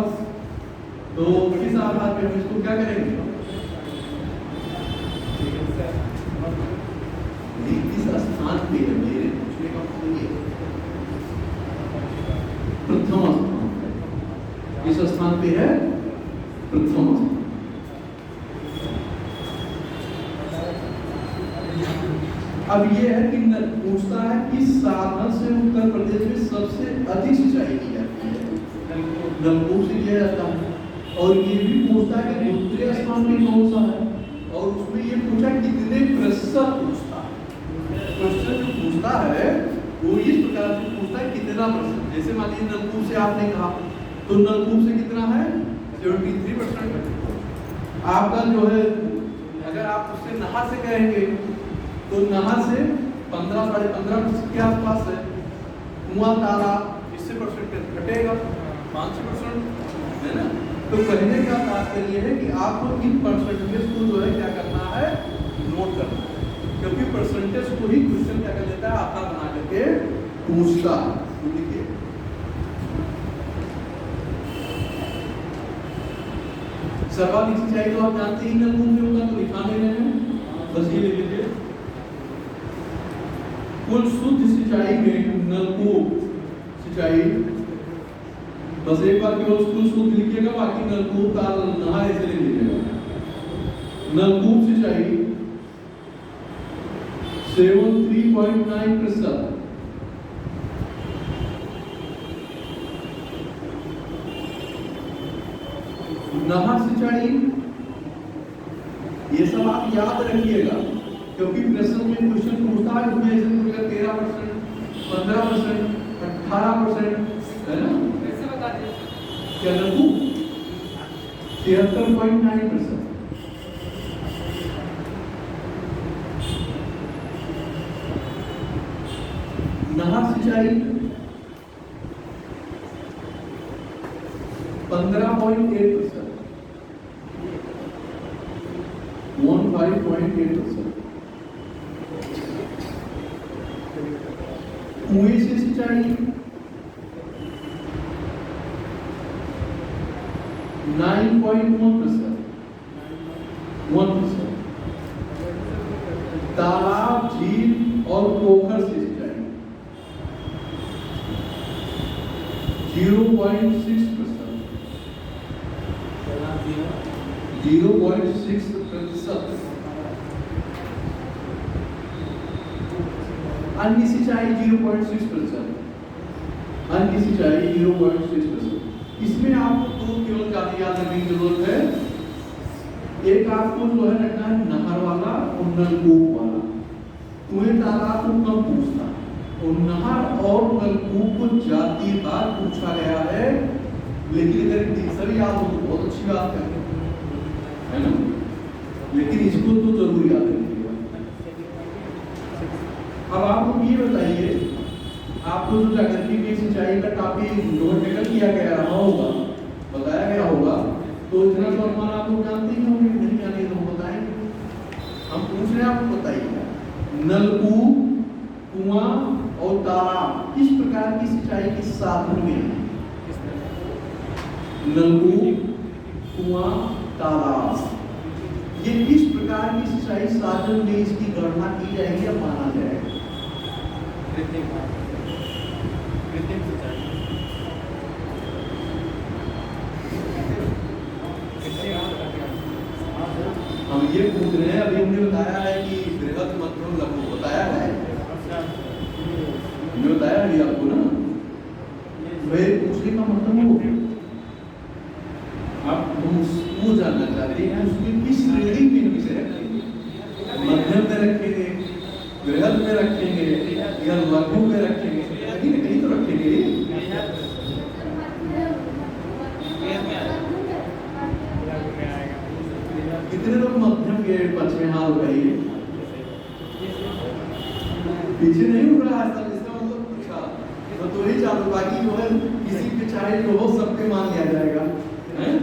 तो किस आधार पे हम इसको क्या करेंगे? किस स्थान पे है मेरे पूछने का मतलब ये प्रथम स्थान पे, इस स्थान पे है प्रथम स्थान। अब ये है कि पूछता है किस साधन से उत्तर प्रदेश में सबसे अधिक सिंचाई की जाती है? नलकूप से किया जाता है। और ये भी पूछता है कि दूसरे स्थान पे कौन सा है, और उसमें ये पूछा कितने प्रतिशत पूछता है। क्वेश्चन जो पूछता है वो इस प्रकार से पूछता है कितना प्रतिशत। जैसे मान लीजिए नलकूप से आपने कहा, तो नलकूप से कितना है? 73%। आपका जो है, अगर आप उससे नहर से कहेंगे तो नहर से 15 साढ़े 15% के आसपास है। कुआं तालाब इससे परसेंटेज घटेगा 5% है ना। तो कहने का तात्पर्य है कि आपको इन परसेंटेज को जो है क्या करना है, नोट करना है, क्योंकि परसेंटेज को ही क्वेश्चन क्या कर देता है, आधार बना करके पूछता है। तो देखिए सर्वाधिक सिंचाई तो आप जानते ही नलकूप में होगा, तो लिखा नहीं है, बस ये लिख लीजिए कुल शुद्ध सिंचाई में नलकूप सिंचाई, बस एक बार केवल कुल शुद्ध लिखिएगा, बाकी नलकूप ताल नहर ऐसे ले लीजिएगा। नलकूप सिंचाई 73.9%, नहर सिंचाई, ये सब आप याद रखिएगा, क्योंकि प्रश्न में क्वेश्चन पूछता है उसमें ऐसे पूछेगा 13%, 15%, 18% है ना। कैसे बता दीजिए क्या नलकूप 73.9%, नहर सिंचाई 15.8%, 15.8%। कुएं से सिंचाई 9.1%, 1%। तालाब, झील और पोखर से सिंचाई 0.6%, 0.6%। अन्य सिंचाई 0.6%, अन्य सिंचाई 0.6%। इसमें आपको दो केवल ज्यादा याद रखने की जरूरत है। एक आपको जो है रखना है नहर वाला और नलकूप वाला। कुएं तालाब को कम पूछता है और नहर और नलकूप को जाति बार पूछा गया है, लेकिन अगर तीसरी याद हो तो बहुत अच्छी बात है ना, लेकिन इसको तो जरूर याद रखिएगा। अब आप ये बताइए, आपको जो जागृति की सिंचाई का टॉपिक जो टेकल किया गया होगा, बताया गया होगा, तो इतना तो अनुमान आप लोग जानते ही होंगे, नहीं जाने तो बताएंगे। हम पूछ रहे हैं, आपको बताइए नलकूप, कुआं और तालाब किस प्रकार की सिंचाई के साधन में है? नलकूप, कुआं, तालाब, ये किस प्रकार की सिंचाई साधन में इसकी गणना की जाएगी या माना जाएगा? हम ये पूछ रहे हैं, अभी हमने बताया है कि बृहद, मध्यम, लघु बताया है, हमने बताया है आपको ना। मेरे पूछने का मतलब वो आप वो जानना चाहते हैं उसमें किस श्रेणी में इसे रखेंगे, मध्यम में रखेंगे, बृहद में रखेंगे या लघु में रखेंगे, कहीं न कहीं तो रखेंगे। कितने लोग मध्यम के पक्ष में हाथ उठाइए, पीछे नहीं उठ रहा है, इसका मतलब अच्छा तो ही चालू, बाकी जो है किसी पे चाहे जो हो सबके मान लिया जाएगा हैं?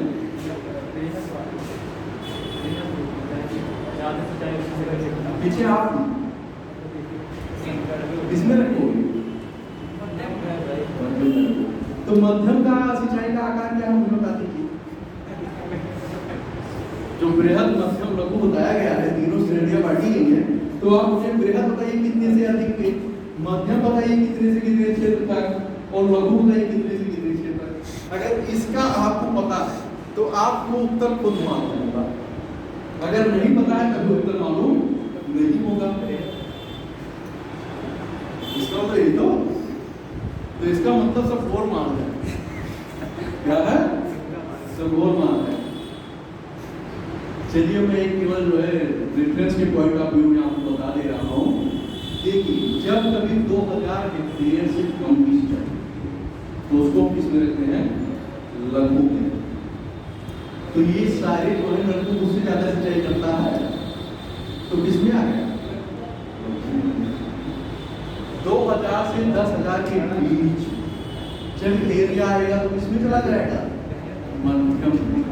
पीछे आप इसमें रखोगे तो मध्यम का सिंचाई का आकार क्या है मुझे बता दीजिए। जो बृहद मध्यम लघु बताया गया है, तीनों श्रेणियां बांटी गई हैं, तो आप मुझे बृहद बताइए कितने से अधिक पे, मध्यम बताइए कितने से कितने क्षेत्र तक, और लघु बताइए कितने से कितने क्षेत्र तक। अगर इसका आपको पता है तो आपको उत्तर खुद मालूम होगा, अगर नहीं पता है तभी उत्तर मालूम नहीं होगा। इसका तो यही तो इसका मतलब सब गोल मान है। क्या है? सब गोल मान है। चलिए मैं एक केवल जो है रेफरेंस के पॉइंट ऑफ व्यू में आपको बता दे रहा हूँ। देखिए जब कभी 2000 हेक्टेयर से कम की सिंचाई तो उसको किस में रखते हैं? लघु में। तो ये सारे जो है लघु उससे ज्यादा सिंचाई करता है तो किसमें आ गया? 2000 से 10,000 के बीच जब एरिया आएगा तो किसमें चला जाएगा? मध्यम में।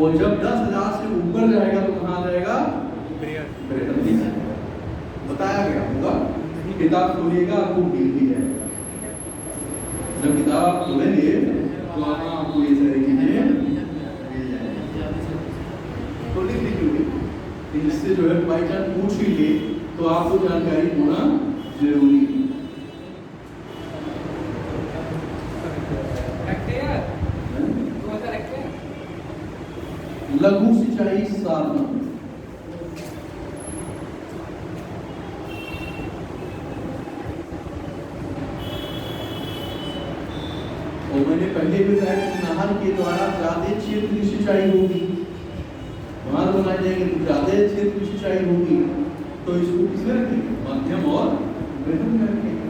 और जब 10,000 से ऊपर जाएगा तो कहाँ आ जाएगा? बृहद में। बताया गया होगा, किताब खोलिएगा आपको मिल भी जाएगा। जब किताब खोलेंगे तो आपको ये सारी चीजें मिल जाएंगी। तो लिख लीजिए, इससे जो है बाई चांस पूछ लीजिए तो आपको जानकारी होना जरूरी है। लघु सिंचाई साधन और मैंने पहले भी कहा कि नहर के द्वारा ज्यादा क्षेत्र की सिंचाई होगी, बांध बनाए जाएंगे तो ज्यादा क्षेत्र की सिंचाई होगी, तो इसको किसमें रखेंगे? मध्यम और बृहद में रखेंगे।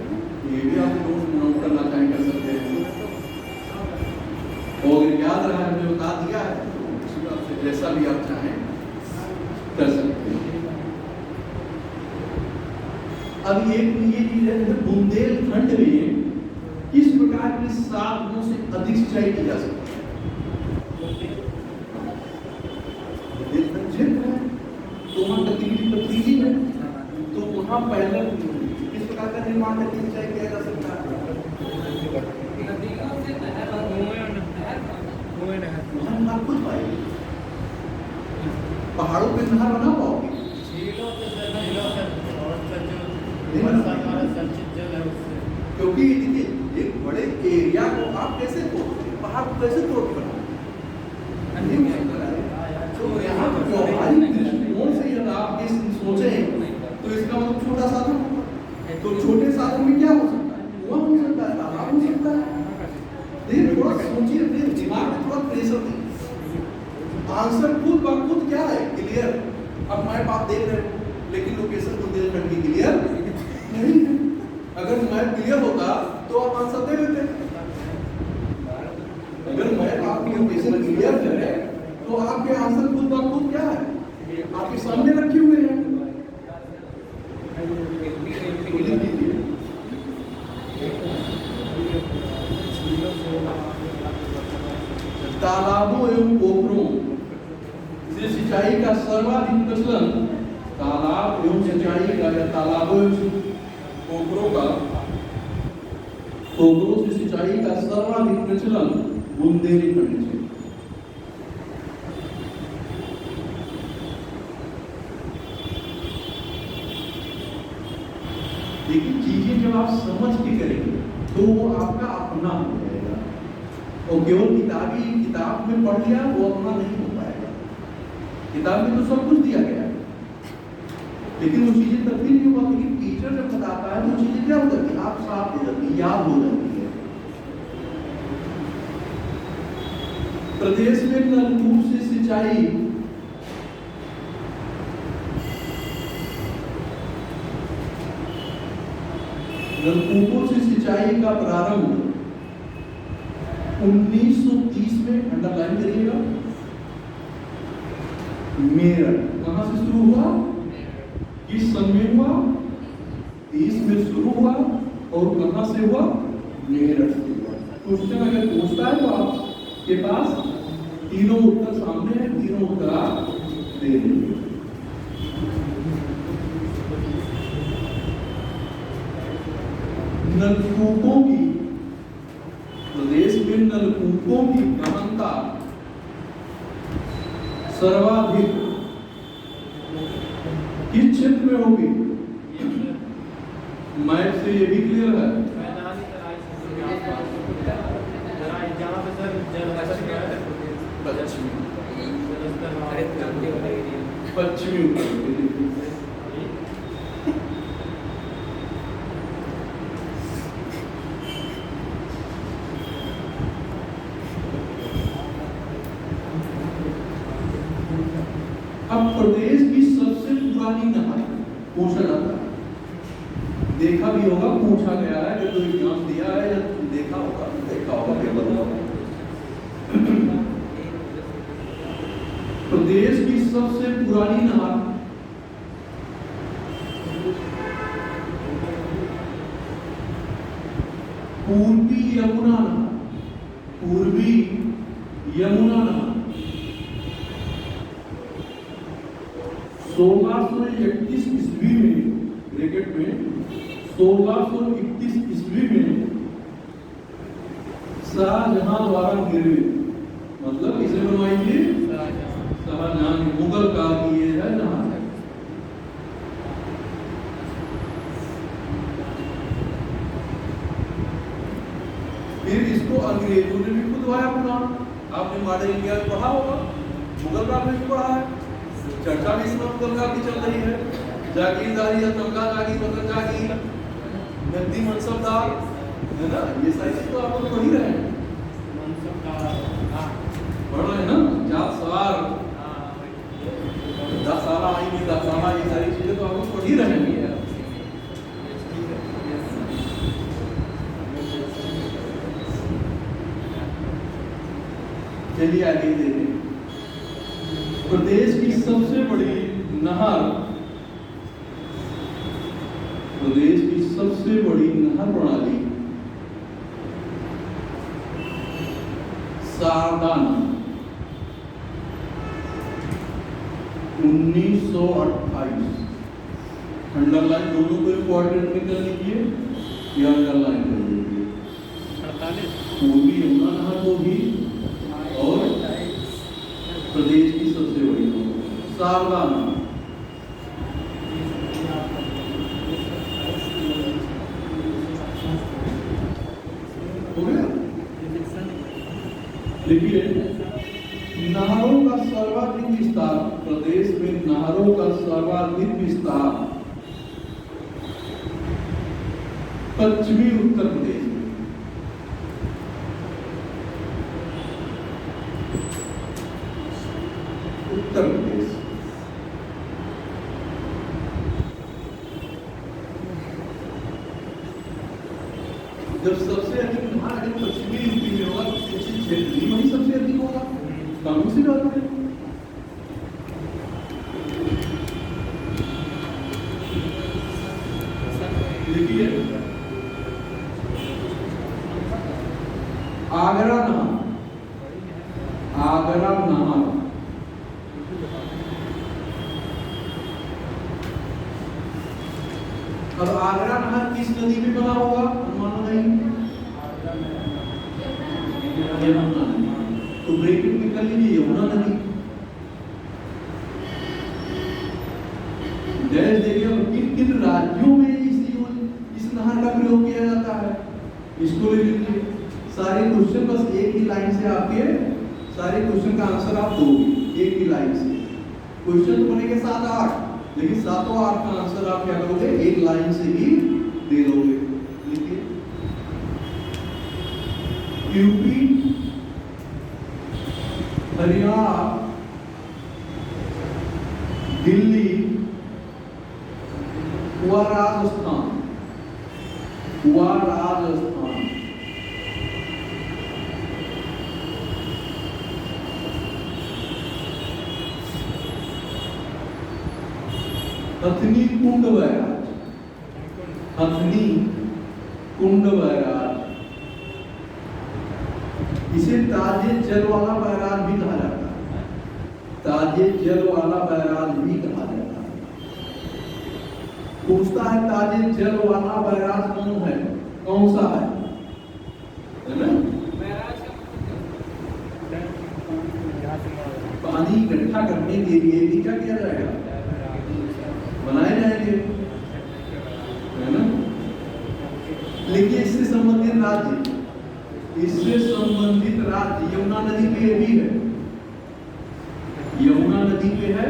ये भी आप नोट करना चाहें कर सकते हैं। और अगर याद रहा है मैं बता दिया है तो जैसा भी आप चाहें कर सकते हैं। अब एक ये चीज है, बुंदेलखंड में किस प्रकार के साधनों से अधिक सिंचाई की जा सकती है? बुंदेलखंड क्षेत्र है तो वहाँ पथरीली है, तो वहाँ पहले किस प्रकार का निर्माण करके सिंचाई किया जा सकता है? वहाँ कुछ पाएंगे, पहाड़ों पे नहर बना पाओगे? क्योंकि देखिए एक बड़े एरिया को आप कैसे तोड़ोगे, पहाड़ को कैसे तोड़ के बनाओगे? तो यहाँ व्यवहारिक दृष्टिकोण से यदि आप ये सोचें तो इसका मतलब छोटा साधन होगा। तो छोटे साधन में क्या हो सकता है? कुआं हो सकता है, तालाब हो सकता है। देखिए थोड़ा सोचिए, अपने दिमाग में थोड़ा प्रेशर दीजिए। आंसर खुद ब खुद क्या है? क्लियर। अब मैप आप देख रहे हो लेकिन लोकेशन बुंदेलखंड की क्लियर नहीं है। अगर मैप क्लियर होता तो आप आंसर दे देते। अगर मैप आपकी लोकेशन क्लियर है तो आपके आंसर खुद ब खुद क्या है? आपके सामने रखे हुए हैं। तालाबों एवं पोखरों से सिंचाई का सर्वाधिक प्रचलन, तालाब एवं सिंचाई का या तालाबों एवं पोखरों से सिंचाई का सर्वाधिक प्रचलन बुंदेलखंड से। देखिए चीजें जब आप समझ के करेंगे तो वो आपका अपना हो जाएगा, और केवल किताब में पढ़ लिया वो अपना नहीं हो पाएगा। किताब में तो सब कुछ दिया गया है लेकिन वो चीजें तब भी नहीं हुआ, लेकिन टीचर जब बताता है तो चीजें क्या हो जाती है? आप साफ हो जाती है, याद हो जाती है। प्रदेश में नलकूप से सिंचाई नलकूपों से सिंचाई का प्रारंभ 1930 में, अंडरलाइन करिएगा, मेरठ। कहां से शुरू हुआ? किस सन में हुआ? 30 में शुरू हुआ और कहां से हुआ? मेरठ से हुआ। क्वेश्चन अगर पूछता है तो आपके पास तीनों उत्तर सामने है, तीनों उत्तर आप दे देंगे। नलकूपों की, प्रदेश में नलकूपों की गहनता सर्वाधिक किस क्षेत्र में होगी? मैप से ये भी क्लियर है। पश्चिमी अब प्रदेश की सबसे पुरानी नहर पूछा जाता है, देखा भी होगा, पूछा गया है कि कोई एग्जाम दिया है या देखा होगा क्या बताओ। प्रदेश की सबसे पुरानी नहर पूर्वी यमुना नहर, पूर्वी यमुना नहर 1631 ईस्वी में, ब्रैकेट में 1631 ईस्वी में शाहजहां द्वारा निर्मित, मतलब इसे बनवाई थी शाहजहां, मुगल काल की ये है नहर। फिर इसको अंग्रेजों ने भी खुदवाया अपना, आपने मॉडर्न इंडिया में पढ़ा होगा, मुगल काल में भी पढ़ा है, चर्चा भी इसमें मुगल काल की चल रही है। जागीरदारी या तमगा जागीर, मतलब जागीर, नकदी मनसबदार, है ना, ये सारी चीज तो आप लोग पढ़ ही रहे हैं, पढ़ रहे हैं ना, जात सवार, दसाला आई में दसाला, ये सारी चीजें तो आप लोग पढ़ ही रहे हैं। चलिए आगे देखें। प्रदेश की सबसे बड़ी नहर, प्रदेश की सबसे बड़ी नहर प्रणाली शारदा नहर 1928। अंडरलाइन दोनों को इंपॉर्टेंट में कर लीजिए या अंडरलाइन कर लीजिए। पूर्वी यमुना नहर को भी और प्रदेश की सबसे बड़ी नहर शारदा नहर। हो गया? देखिए, नहरों का सर्वाधिक विस्तार, प्रदेश में नहरों का सर्वाधिक विस्तार पश्चिमी उत्तर प्रदेश में, उत्तर प्रदेश। जब सबसे अधिक नहर अगर पश्चिमी यूपी में होगा तो क्षेत्र वही सबसे अधिक होगा, कानून से बात है। देखिए, आगरा नहर, आगरा नहर अब आगरा नहर किस नदी में बना होगा, अनुमान नहीं, यमुना नदी। तो ब्रैकेट में कर लीजिए यमुना नदी, देश देखिए किन किन राज्यों में इस नहर का प्रयोग किया जाता है, इसको ले लीजिए। सारे क्वेश्चन बस एक ही लाइन से आपके, सारे क्वेश्चन का आंसर आप दोगे एक ही लाइन से। क्वेश्चन तो बनेंगे 7-8, लेकिन 7-8 का आंसर आप क्या करोगे, एक लाइन से ही दे दोगे। देखिए, यूपी, हरियाणा, दिल्ली व राजस्थान, हथनी कुंड बैराज, हथनी कुंड बैराज इसे ताजे जल वाला बैराज भी कहा जाता है, ताजे जल वाला बैराज भी कहा जाता है। पूछता है ताजे जल वाला बैराज कौन है, कौन सा है ना? पानी इकट्ठा करने के लिए भी क्या किया जाएगा, बनाए जाएंगे, है ना? लेकिन इससे संबंधित राज्य, इससे संबंधित राज्य यमुना नदी पे भी है, यमुना नदी पे है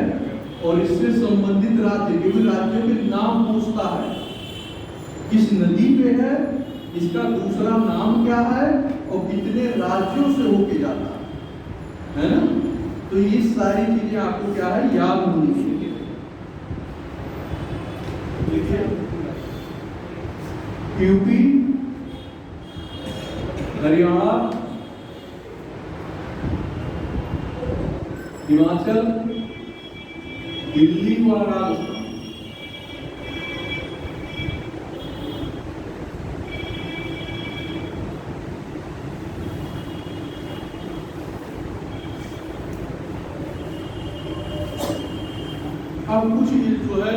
और इससे संबंधित राज्य, क्योंकि राज्यों के नाम पूछता है किस नदी पे है, इसका दूसरा नाम क्या है और कितने राज्यों से होके जाता है ना? तो ये सारी चीजें आपको क्या है, याद होनी चाहिए। यूपी, हरियाणा, हिमाचल, दिल्ली और राजस्थान, अब कुछ जो है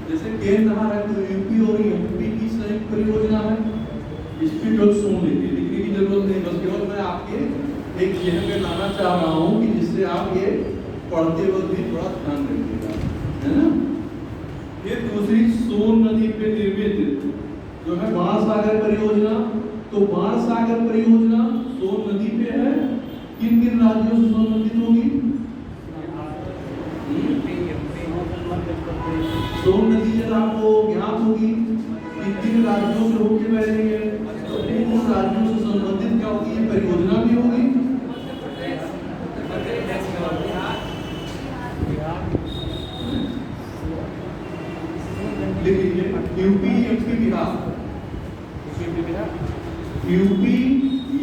जैसे केंद्र नहर है तो यूपी और एमपी की संयुक्त परियोजना है, इस पे जो सुन लीजिए, लिखने की जरूरत नहीं, बस केवल मैं आपके एक चीज पे लाना चाह रहा हूँ कि जिससे आप ये पढ़ते वक्त भी थोड़ा ध्यान रखिएगा, है ना? ये दूसरी सोन नदी पे निर्मित जो है बाणसागर परियोजना, तो बाणसागर परियोजना सोन नदी पे है, किन किन राज्यों से संबंधित होगी? सोन नदी जब आपको ज्ञात होगी किन राज्यों से होके बह रही है, तो उन राज्यों से संबंधित क्या होगी, ये परियोजना भी होगी। लिखिए UP MP Bihar, UP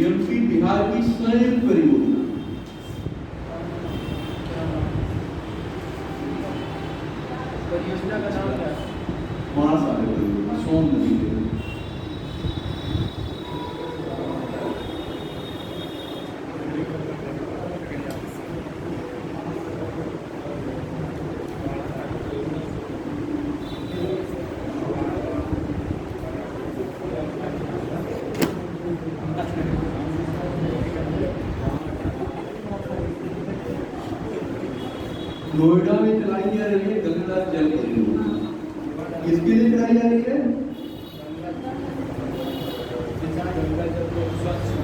MP Bihar की संयुक्त परियोजना, परियोजना का नाम क्या है? बाणसागर परियोजना, सोन नदी पे। नोएडा में चलाई जा रही है गंगा जल परियोजना, किसके लिए चलाई जा रही है?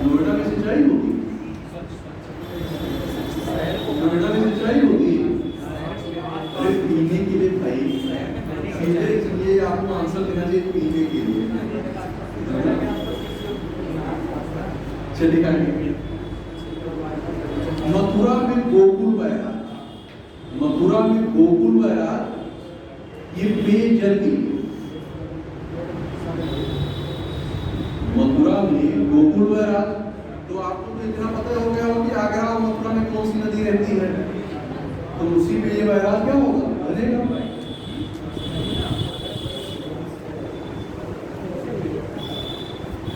नोएडा में सिंचाई होगी, नोएडा में सिंचाई होगी, अरे पीने के लिए भाई, सीधे ये आपको आंसर देना चाहिए पीने के लिए। चलिए आगे, मथुरा में गोकुल बैराज, मथुरा में गोकुल बैराज ये पेयजल की, मथुरा में गोकुल बैराज, तो आपको तो इतना पता हो गया हो कि आगरा और मथुरा में कौन सी नदी रहती है, तो उसी पे ये बैराज क्या होगा, बनेगा।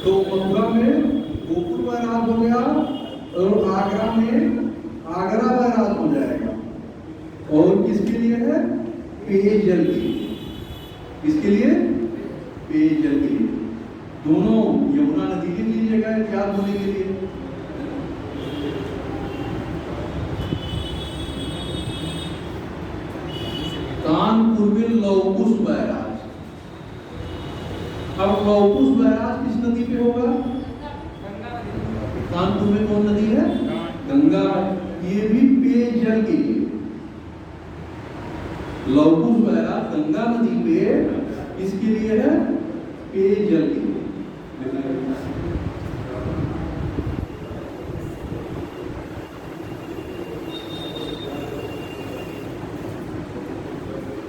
तो मथुरा में गोकुल बैराज हो गया और आगरा में आगरा बैराज हो जाएगा, और किसके लिए है, पेयजल के लिए, किसके लिए, पेयजल के लिए, दोनों यमुना नदी के लिए जगह याद होने के लिए। कानपुर में लौकुश बैराज, अब लौकुश बैराज किस नदी पे होगा, कानपुर में कौन नदी है, गंगा, ये भी पेयजल के लिए, लौकुश बैराज गंगा नदी पे इसके लिए है, पेयजल के लिए।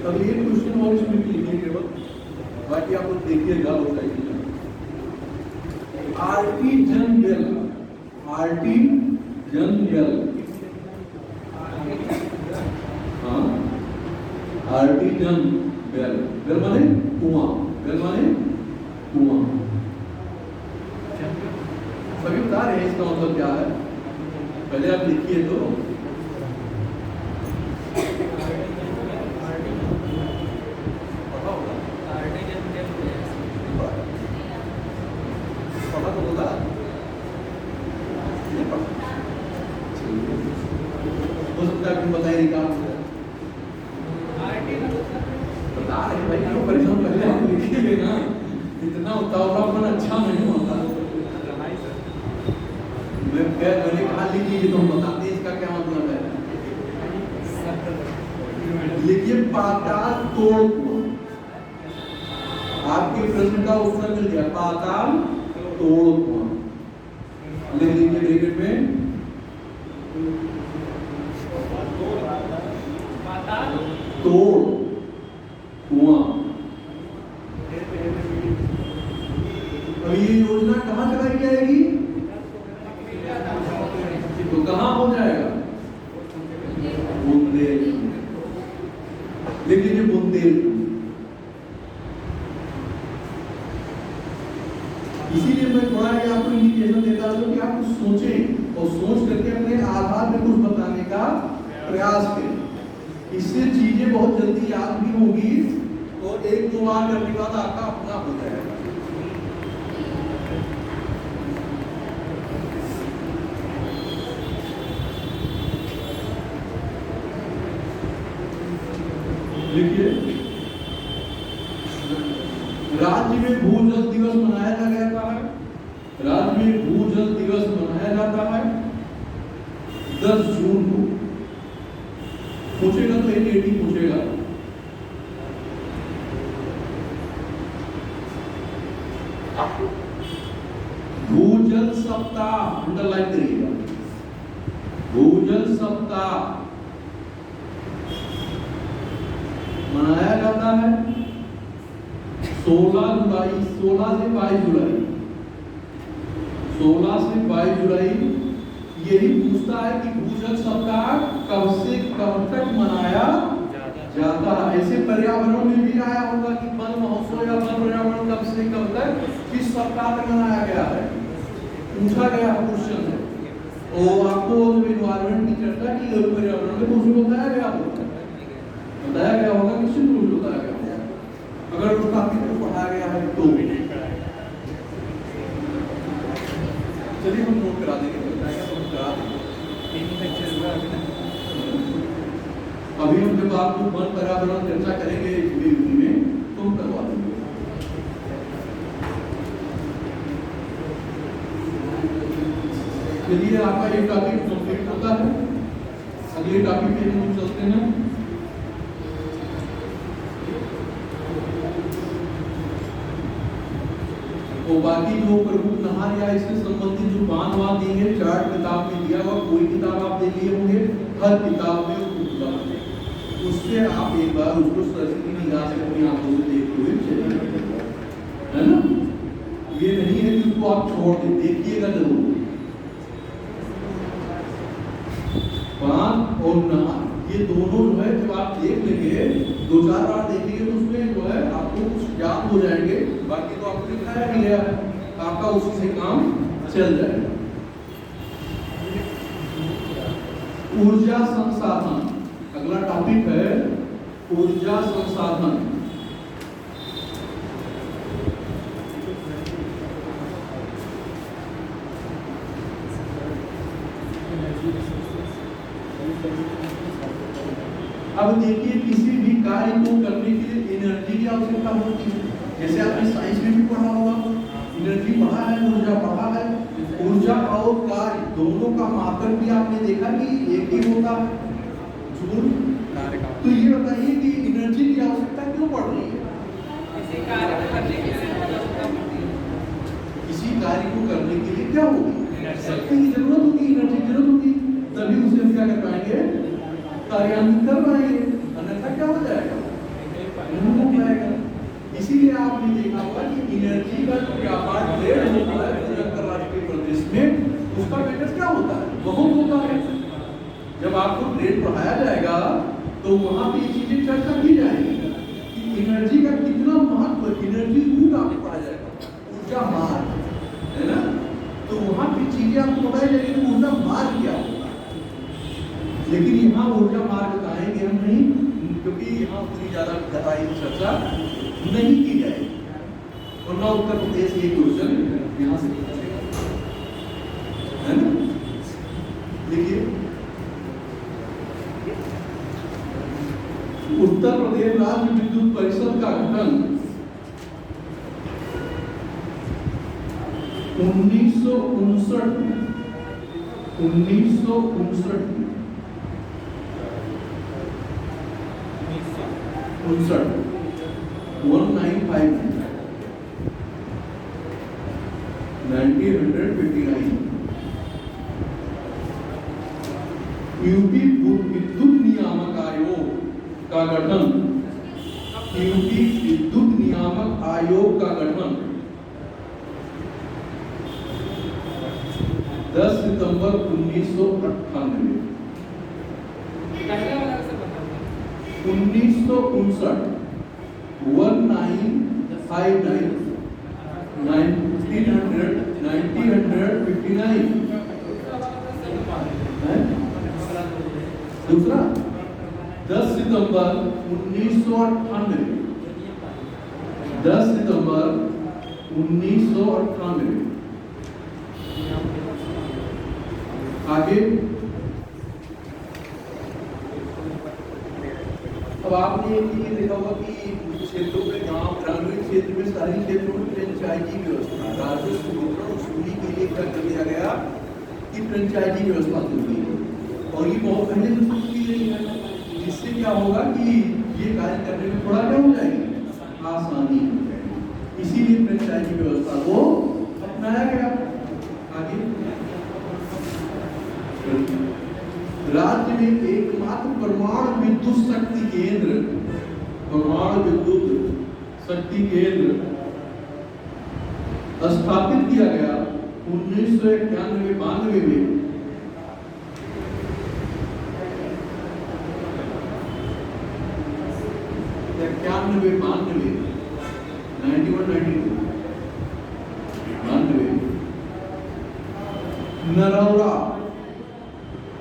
अब ये क्वेश्चन और इसमें भी लिखने के बाद बाकी आप लोग देखिएगा, आर्टिजन वेल, आर्टिजन वेल, हाँ, आर्टिजन वेल, वेल माने कुआं, वेल माने कुआं, सभी बता रहे हैं इसका मतलब क्या है। पहले आप लिखिए तो। पढ़ा होगा, पढ़ा तो होगा, नहीं पढ़ा। हो सकता है कि बताइए क्या बता रहे भाई, क्यों परेशान, पहले आप लिखिए ना, इतना उतावलापन अच्छा नहीं होता। मैंने कहा लिखिए तो हम बताते हैं इसका क्या मतलब है। लिखिए पाताल तोड़ कुआं। आपके प्रश्न का उत्तर मिल गया, पाताल तोड़ कुआं। लिख लीजिए ब्रैकेट में, तोड़ कुआं। अब ये योजना कहां चलाई जाएगी, तो कहां हो जाएगा, बुंदेलखंड। लिख लीजिए बुंदेलखंड। इसीलिए मैं थोड़ा आपको इंडिकेशन देता हूं कि आप कुछ सोचें और सोच करके अपने आधार पे कुछ बताने का प्रयास करें। इससे चीजें बहुत जल्दी याद भी होगी और एक दो बार करने के बाद आपका अपना हो जाएगा। लिखिए, राज्य में भूजल दिवस मनाया जाता है। राज्य में भूजल दिवस मनाया जाता है 10 जून को। पूछेगा तो एक पूछेगा, भूजल सप्ताह अंडरलाइन करिएगा, भूजल सप्ताह मनाया जाता है 16 जुलाई, 16 से 22 जुलाई, 16 से 22 जुलाई। यही पूछता है कि भूजल सप्ताह कब से कब तक मनाया जाता है। ऐसे पर्यावरण में भी आया होगा कि वन महोत्सव या वन पर्यावरण कब से कब तक किस सप्ताह तक मनाया गया है, पूछा गया क्वेश्चन है। और आपको एनवायरमेंट की चर्चा की गई, पर्यावरण में कुछ बताया गया होगा, बताया गया होगा, निश्चित रूप से बताया गया होगा। अगर उस टॉपिक को पढ़ाया गया है तो चलिए हम नोट करा देंगे, अभी हम जब आपको वन पर्यावरण चर्चा करेंगे में तो हम करवा देंगे। चलिए आपका ये टॉपिक कंप्लीट होता है, अगले टॉपिक पे हम चलते हैं। तो बाकी जो प्रमुख नहर या इससे संबंधित जो बांध वाद दिए चार्ट किताब में दिया हुआ, कोई किताब आप दे लिए होंगे, हर किताब में उससे आप एक बार उसको सरसरी निगाह से अपनी आंखों से देखते हुए चलिए, है ना। ये नहीं है कि उसको आप छोड़ दें, देखिएगा जरूर। बांध और नहर ये दोनों जो है जब आप देख लेंगे, 2-4 बार देखेंगे तो उसमें जो है आपको कुछ याद हो जाएंगे। बाकी तो आपको दिखाया भी गया है, आपका उसी से काम चल जाएगा। ऊर्जा संसाधन अगला टॉपिक है, ऊर्जा संसाधन। अब देखिए, किसी भी कार्य को करने के लिए एनर्जी की आवश्यकता होती है। जैसे आपने साइंस में भी पढ़ा होगा, एनर्जी पढ़ा है, ऊर्जा पढ़ा है। ऊर्जा और कार्य दोनों का मापन भी आपने देखा कि एक ही होता है, जूल। तो ये बताइए कि एनर्जी की आवश्यकता क्यों पड़ रही है? किसी कार्य को करने के लिए क्या होगी, शक्ति की जरूरत होगी, एनर्जी की जरूरत होगी, तभी उसे हम क्या कर पाएंगे, कार्यान्वित कर पाएंगे। अन्यथा क्या हो जाएगा, नहीं हो पाएगा। इसीलिए आपने देखा होगा कि एनर्जी का जो व्यापार ट्रेड होता है अंतरराष्ट्रीय प्रदेश में, उसका मैटर क्या होता है, बहुत होता है। जब आपको ट्रेड पढ़ाया जाएगा तो वहां पे चीजें चर्चा की जाएगी कि एनर्जी का कितना महत्व है। एनर्जी रूट आपको पढ़ाया जाएगा, ऊर्जा मार्ग, है ना। तो वहां पे चीजें आपको बताई जाएगी ऊर्जा मार्ग क्या होता है। लेकिन यहाँ ऊर्जा मार्ग बताएंगे हम नहीं, क्योंकि यहाँ उतनी ज़्यादा गहराई में चर्चा नहीं की जाएगी। और ना उत्तर प्रदेश के क्वेश्चन यहाँ से पूछेगा, है ना। देखिए, उत्तर प्रदेश राज्य विद्युत परिषद का गठन 1959 यूपी विद्युत नियामक आयोग का गठन, यूपी विद्युत नियामक आयोग का गठन 10 सितंबर 1958। 1959 दूसरा 10 सितंबर 1998, 10 सितंबर 1998। आगे अब आपने ये देखा होगा कि क्षेत्रों में, गांव ग्रामीण क्षेत्र में, शहरी क्षेत्रों में फ्रेंचाइजी व्यवस्था, राजस्व वितरण वसूली के लिए क्या कर दिया गया कि फ्रेंचाइजी व्यवस्था शुरू की गई। और ये बहुत पहले से शुरू की गई है। इससे क्या होगा कि ये कार्य करने में थोड़ा क्या हो जाएगी, आसानी हो जाएगी। इसीलिए फ्रेंचाइजी व्यवस्था को अपनाया गया। आगे राज्य में एकमात्र परमाणु विद्युत शक्ति केंद्र, परमाणु विद्युत शक्ति केंद्र स्थापित किया गया 1991-92 में। 91-92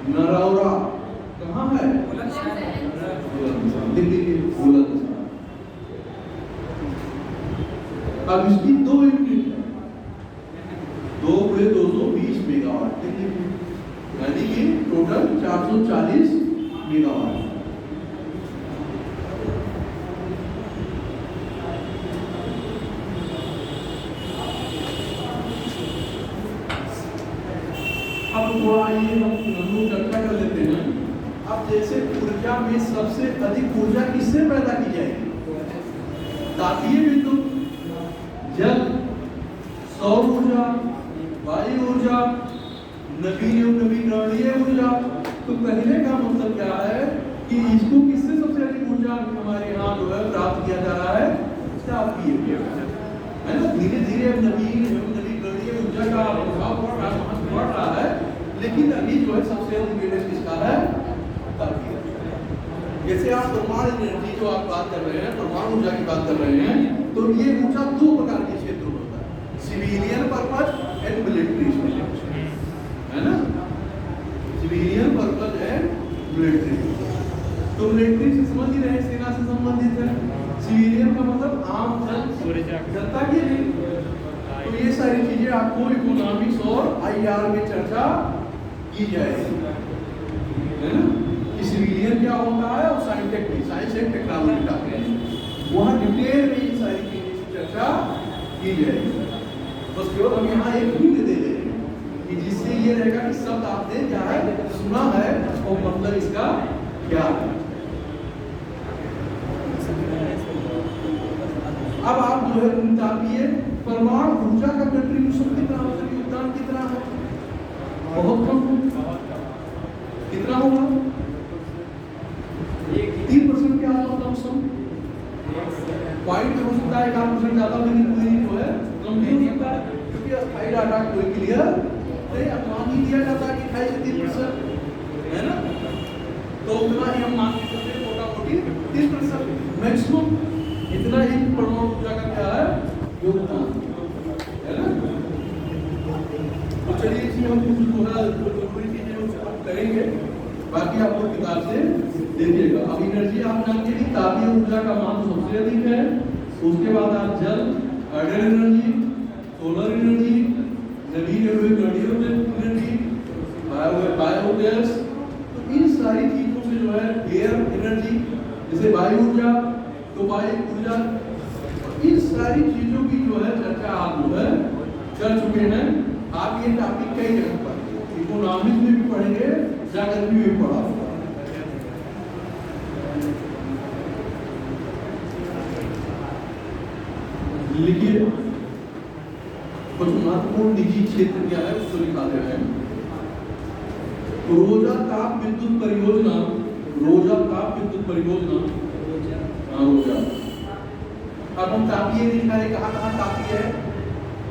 नरौरा कहाँ है, दिल्ली के बुलंदशहर। अब इसकी 2 यूनिट है, 2/220 मेगावाट, दिल्ली में, यानी कि टोटल 440 मेगावाट। अब थोड़ा ये हम चर्चा कर लेते हैं। अब जैसे ऊर्जा में सबसे अधिक ऊर्जा किससे पैदा की जाएगी, तापीय विद्युत, जल, सौर ऊर्जा, वायु ऊर्जा, नवीकरणीय ऊर्जा। तो कहने का मतलब क्या है कि इसको किससे सबसे अधिक ऊर्जा हमारे यहाँ जो है प्राप्त किया जा रहा है, तापीय विद्युत, है ना। धीरे धीरे नवीकरणीय ऊर्जा का प्रभाव बढ़ रहा है, लेकिन अभी जो है सबसे अधिक किसका है, तापीय। जैसे आप परमाणु एनर्जी जो आप बात कर रहे हैं, परमाणु ऊर्जा की बात कर रहे हैं, तो ये ऊर्जा 2 प्रकार के क्षेत्रों में होता है, सिविलियन पर्पज एंड मिलिट्री, है ना। Civilian purpose and military. तो मिलिट्री से समझ ही रहे, सेना से संबंधित है। सिविलियन का मतलब आम जनता के लिए। तो ये सारी चीजें आपको इकोनॉमिक्स और IR में चर्चा की जाएगी, है ना। सिविलियन क्या होता है और साइंस एंड टेक्नोलॉजी का वहाँ डिटेल में ये सारी चीजें की चर्चा की जाएगी। बस केवल हम यहाँ एक हिंट दे रहे हैं कि जिससे ये रहेगा कि शब्द आपने क्या है सुना है और मतलब इसका क्या है। अब आप जो है तापीय परमाणु ऊर्जा का कंट्रीब्यूशन कितना, मतलब योगदान कितना है, बहुत कम। कितना होगा, 3% के आसपास कम पॉइंट हो सकता है, 1% ज्यादा, लेकिन कोई जो है कम नहीं होता है, क्योंकि अस्थायी डाटा कोई क्लियर नहीं मान ही दिया जाता है कि 28 से 30%, है ना। तो उतना ही हम मान के चलते हैं, मोटा मोटी 30% मैक्सिमम, इतना ही परमाणु ऊर्जा का क्या है योगदान, है ना। तो चलिए इसमें हम कुछ थोड़ा जरूरी चीजें करेंगे। बाकी आपको किताब से देखिएगा। अब एनर्जी आप जानते हैं कि तापीय ऊर्जा का मान सबसे अधिक है, उसके बाद आप जल, हाइड्रोजन एनर्जी, सोलर एनर्जी, जमीन रेडियो एनर्जी, बायोगैस, तो इन सारी चीजों से जो है एयर एनर्जी जैसे वायु ऊर्जा, तो वायु ऊर्जा, इन सारी चीजों की जो है चर्चा आप जो है कर चुके हैं। आप ये टॉपिक कई जगह पर इकोनॉमिक्स में भी पढ़ेंगे, जागृति में भी पढ़ा होगा। लिखिए कुछ महत्वपूर्ण निजी क्षेत्र क्या है उसको दिखाते हैं। रोजा ताप विद्युत परियोजना, रोजा ताप विद्युत परियोजना, रोजा। अब हम तापीय दिखाए, कहाँ तापीय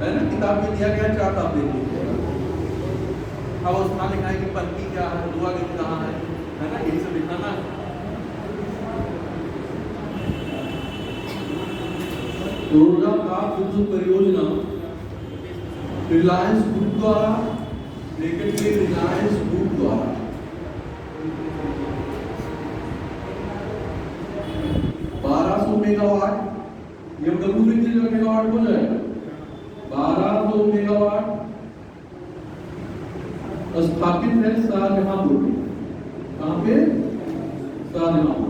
है ना, किताब में दिया गया 4 तापीय दिए। अब उसमें लिखा है कि पत्ती क्या है, धुआं कहाँ है ना, यही सब दिखाना है। रोजा ताप विद्युत परियोजना रिलायंस ग्रुप द्वारा, ब्रैकेट में रिलायंस ग्रुप द्वारा 1200 मेगावाट, ये डब्ल्यू मेगावाट हो जाएगा। 1200 मेगावाट स्थापित है शाहजहांपुर में। कहाँ पे? शाहजहांपुर।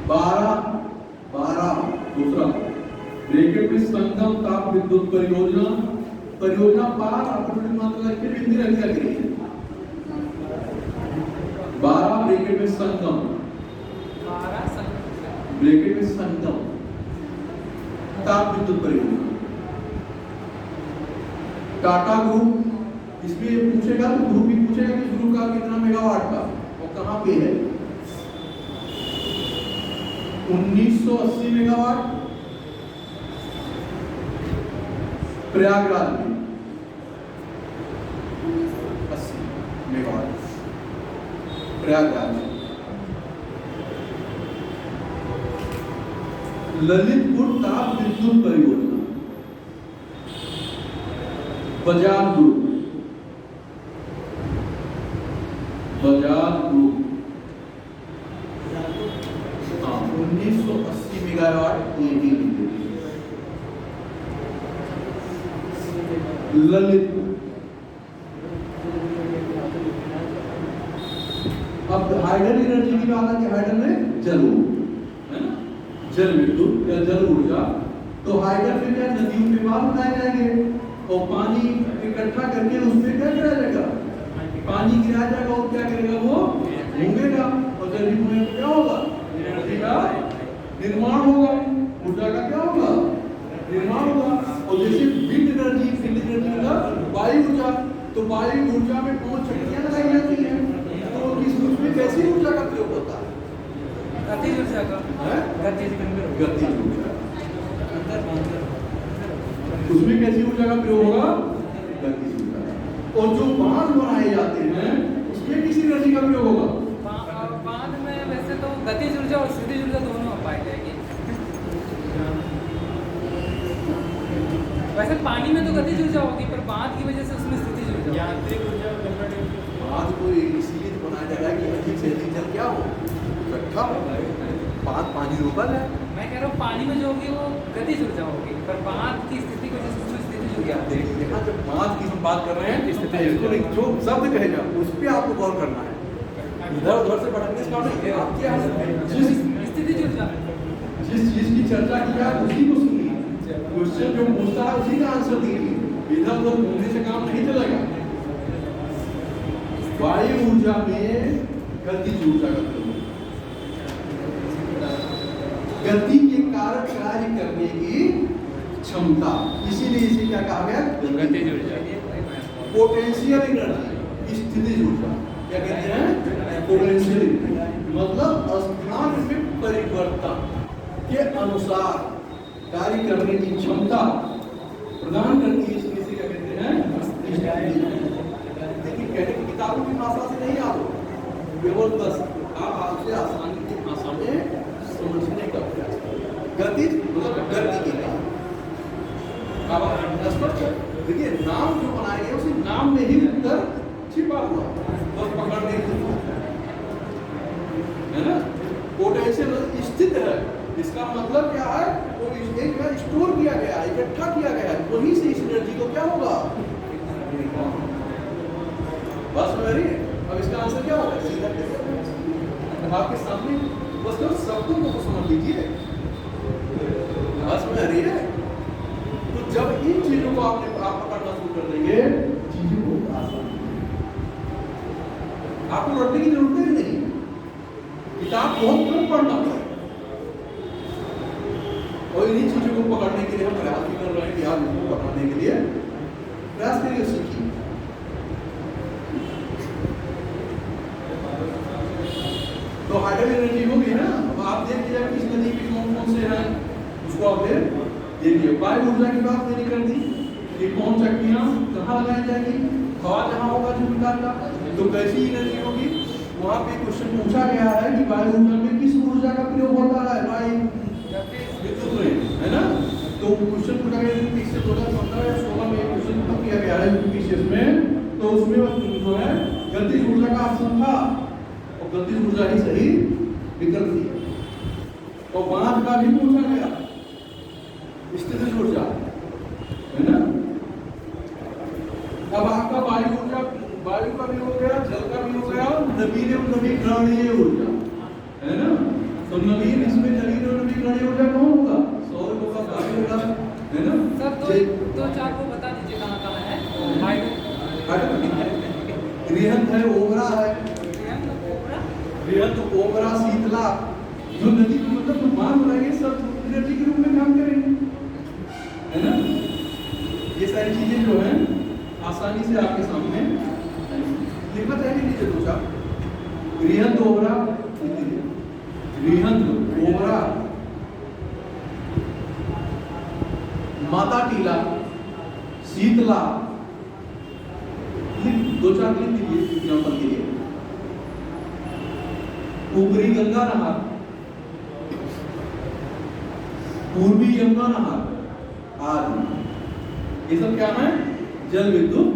12 दूसरा ब्रैकेट में संगम ताप विद्युत परियोजना, परियोजना पार अपनी मात्रा के बिंदु रख दिया गया। 12 ब्रैकेट में संगम, 12 ब्रैकेट में संगम ताप विद्युत परियोजना। टाटा ग्रुप, इसमें पूछेगा तो ग्रुप भी पूछेगा कि ग्रुप का कितना मेगावाट का और कहां पे है। 1980 मेगावाट प्रयागराज में, 80 मेगावाट प्रयागराज में। ललितपुर ताप विद्युत परियोजना बजाज ग्रुप, बजाज ग्रुप, हाँ 1980 मेगावाट ललितपुर। अब हाइडल एनर्जी की बात है कि हाइडल में जल है ना, जल विद्युत या जल ऊर्जा। तो हाइडल में क्या नदियों के बांध बनाए जाएंगे और पानी इकट्ठा करके उसमें क्या किया जाएगा, पानी गिराया जाएगा और क्या करेगा, वो घूमेगा और जल घूमने क्या होगा, एनर्जी का निर्माण होगा, ऊर्जा का क्या होगा, निर्माण होगा। और जैसे विंड एनर्जी, विंड एनर्जी का वायु ऊर्जा, तो वायु ऊर्जा में 5 शक्तियां लगाई जाती हैं। तो इसमें कैसी ऊर्जा का प्रयोग होता है, गतिज ऊर्जा का, गतिज ऊर्जा। उसमें कैसी ऊर्जा का प्रयोग होगा, गतिज ऊर्जा। और जो बांध बनाए जाते हैं उसमें किसी एनर्जी का प्रयोग होगा। बांध में वैसे तो गतिज ऊर्जा और स्थितिज ऊर्जा दोनों पाई जाएगी। वैसे पानी में तो गतिज ऊर्जा होगी, पर बांध की वजह से उसमें स्थितिज ऊर्जा, यांत्रिक ऊर्जा। बांध को इसीलिए बनाया जा रहा है कि अधिक से अधिक जल क्या हो, इकट्ठा हो। बांध पानी रोकल है। मैं कह रहा हूँ पानी में जो होगी वो गतिज ऊर्जा होगी, पर बांध की स्थिति की वजह से उसमें स्थितिज ऊर्जा। देखा, जब बांध की हम बात कर रहे हैं स्थिति, जो शब्द कहेगा उस पर आपको गौर करना है, इधर उधर से भटकने का नहीं। आप क्या स्थितिज ऊर्जा, जिस चीज की चर्चा की है उसी को सुनिए, क्वेश्चन जो पूछता है उसी का आंसर दीजिए। इधर उधर घूमने से काम नहीं चलेगा। वायु ऊर्जा में गतिज ऊर्जा का प्रयोग, गति के कारण कार्य करने की क्षमता, इसीलिए इसे क्या कहा गया, गतिज ऊर्जा। पोटेंशियल एनर्जी, स्थितिज ऊर्जा क्या कहते हैं, पोटेंशियल एनर्जी। मतलब स्थान में परिवर्तन के अनुसार कार्य करने की क्षमता प्रदान करती है, इसलिए क्या कहते हैं। देखिए कहने की किताबों की भाषा से नहीं आओ, केवल बस आप आपसे आसानी की भाषा में समझने का प्रयास करें। गतिज मतलब गति की स्पष्ट। देखिए नाम जो बनाए गए उसी नाम में ही उत्तर छिपा हुआ, बस पकड़ने के लिए, है ना। पोटेंशियल स्थित है, इसका मतलब क्या है, वो एक में स्टोर किया गया है, इकट्ठा किया गया है, वहीं से इस एनर्जी को क्या होगा, बस मेरी। अब इसका आंसर क्या होगा, आपके सामने बस तो शब्दों को समझ लीजिए, बस में आ रही है। तो जब इन चीजों को आप पकड़ना शुरू कर देंगे, चीजें बहुत आसान, आपको रटने की जरूरत ही नहीं, किताब बहुत कम पढ़ना पड़ेगा। और इन्हीं चीजों को पकड़ने के लिए हम प्रयास भी कर रहे हैं कि आप इसको पकड़ने के लिए प्रयास करिए, सीखिए। तो हाइड्रोजन एनर्जी हो गई ना। अब आप देख लीजिए किस नदी के कौन कौन से हैं, उसको आप देखिए। वायु ऊर्जा की बात मैंने कर दी कि कौन चक्कियां कहाँ लगाई जाएगी, हवा जहाँ होगा जो निकालना, तो कैसी एनर्जी होगी। वहाँ पे क्वेश्चन पूछा गया है कि वायु ऊर्जा में किस ऊर्जा का प्रयोग होता है, वायु विद्युत में, है ना। तो क्वेश्चन पूछा गया 2015 या 16 में क्वेश्चन पूछा किया गया है यूपीएससी में, तो उसमें जो है गतिज ऊर्जा का ऑप्शन था, और गतिज ऊर्जा ही सही विकल्प थी। और बांध का भी पूछा गया, स्थितिज ऊर्जा, है ना। अब आपका वायु ऊर्जा, वायु का भी हो गया, जल का भी हो गया, नवीकरणीय ऊर्जा, है ना। तो नवीन, इसमें नवीन और नवीकरणीय ऊर्जा कौन होगा, सौर होगा, वायु होगा, है ना। सर दो चार को बता दीजिए कहाँ कहाँ है। रिहंत है, ओबरा है, रिहंत, ओबरा, शीतला, जो नदी को मतलब तो मान लगाएंगे सब एनर्जी के रूप में काम करेंगे, है ना। ये सारी चीजें जो है आसानी से आपके सामने लिखना चाहिए। नीचे दो चार रिहंत, ओबरा, रिहंत, ओबरा, माता टीला, शीतला, दो चार लिख दीजिए एग्जाम्पल के लिए। ऊपरी गंगा नहर, पूर्वी यमुना नहर आदि, ये सब क्या है, जल विद्युत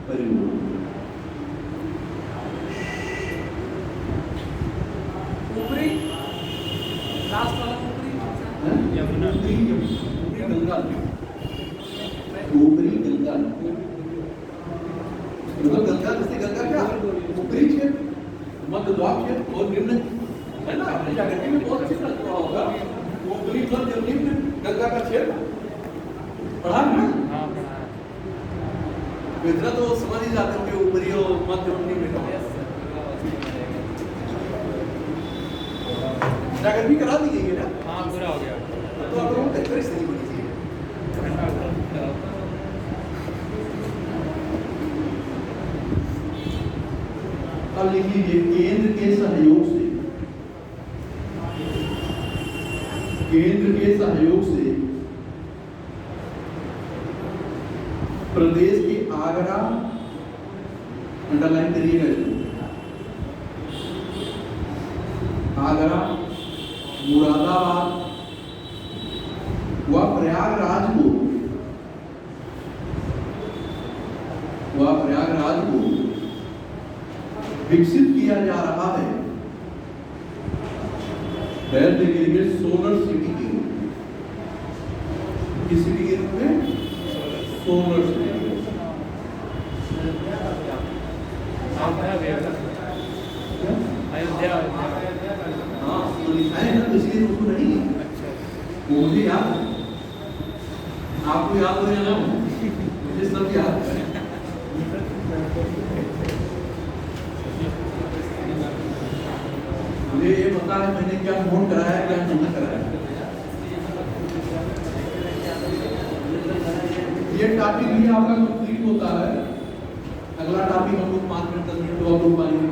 परिवहन। ऊपरी लास्ट वाला ऊपरी यमुना, ऊपरी गंगा, ऊपरी गंगा, मतलब गंगा, जैसे गंगा क्या ऊपरी क्षेत्र, मध्य द्वार क्षेत्र और निम्न, है ना। आपने जागृति में बहुत अच्छी तरह पढ़ा होगा, ऊपरी मध्य निम्न गंगा का क्षेत्र पढ़ा ना। इतना तो समझ ही जाते होंगे, ऊपरी और मध्य और निम्न का जागृति करा दी गई है ना। हाँ पूरा हो गया। तो आप लोगों को बेहतर स्थिति होनी चाहिए। अब लिख लीजिए, केंद्र के सहयोग से, केंद्र के सहयोग से प्रदेश के आगरा, अंडरलाइन करिएगा इसको, आगरा, मुरादाबाद व प्रयागराज को विकसित किया जा रहा है हेल्थ के लिए सोलर सिटी के रूप में। किस सिटी के रूप में, सोलर सिटी। अयोध्या, हाँ तो लिखा है ना, तो इसलिए उसको नहीं, वो मुझे याद है, आपको याद हो या ना हो, मुझे सब याद है। मुझे ये पता है मैंने क्या नोट कराया, क्या नहीं कराया। ये टॉपिक भी आपका कंप्लीट होता है। अगला टॉपिक हम लोग 5 मिनट 10 मिनट और लोग पाएंगे।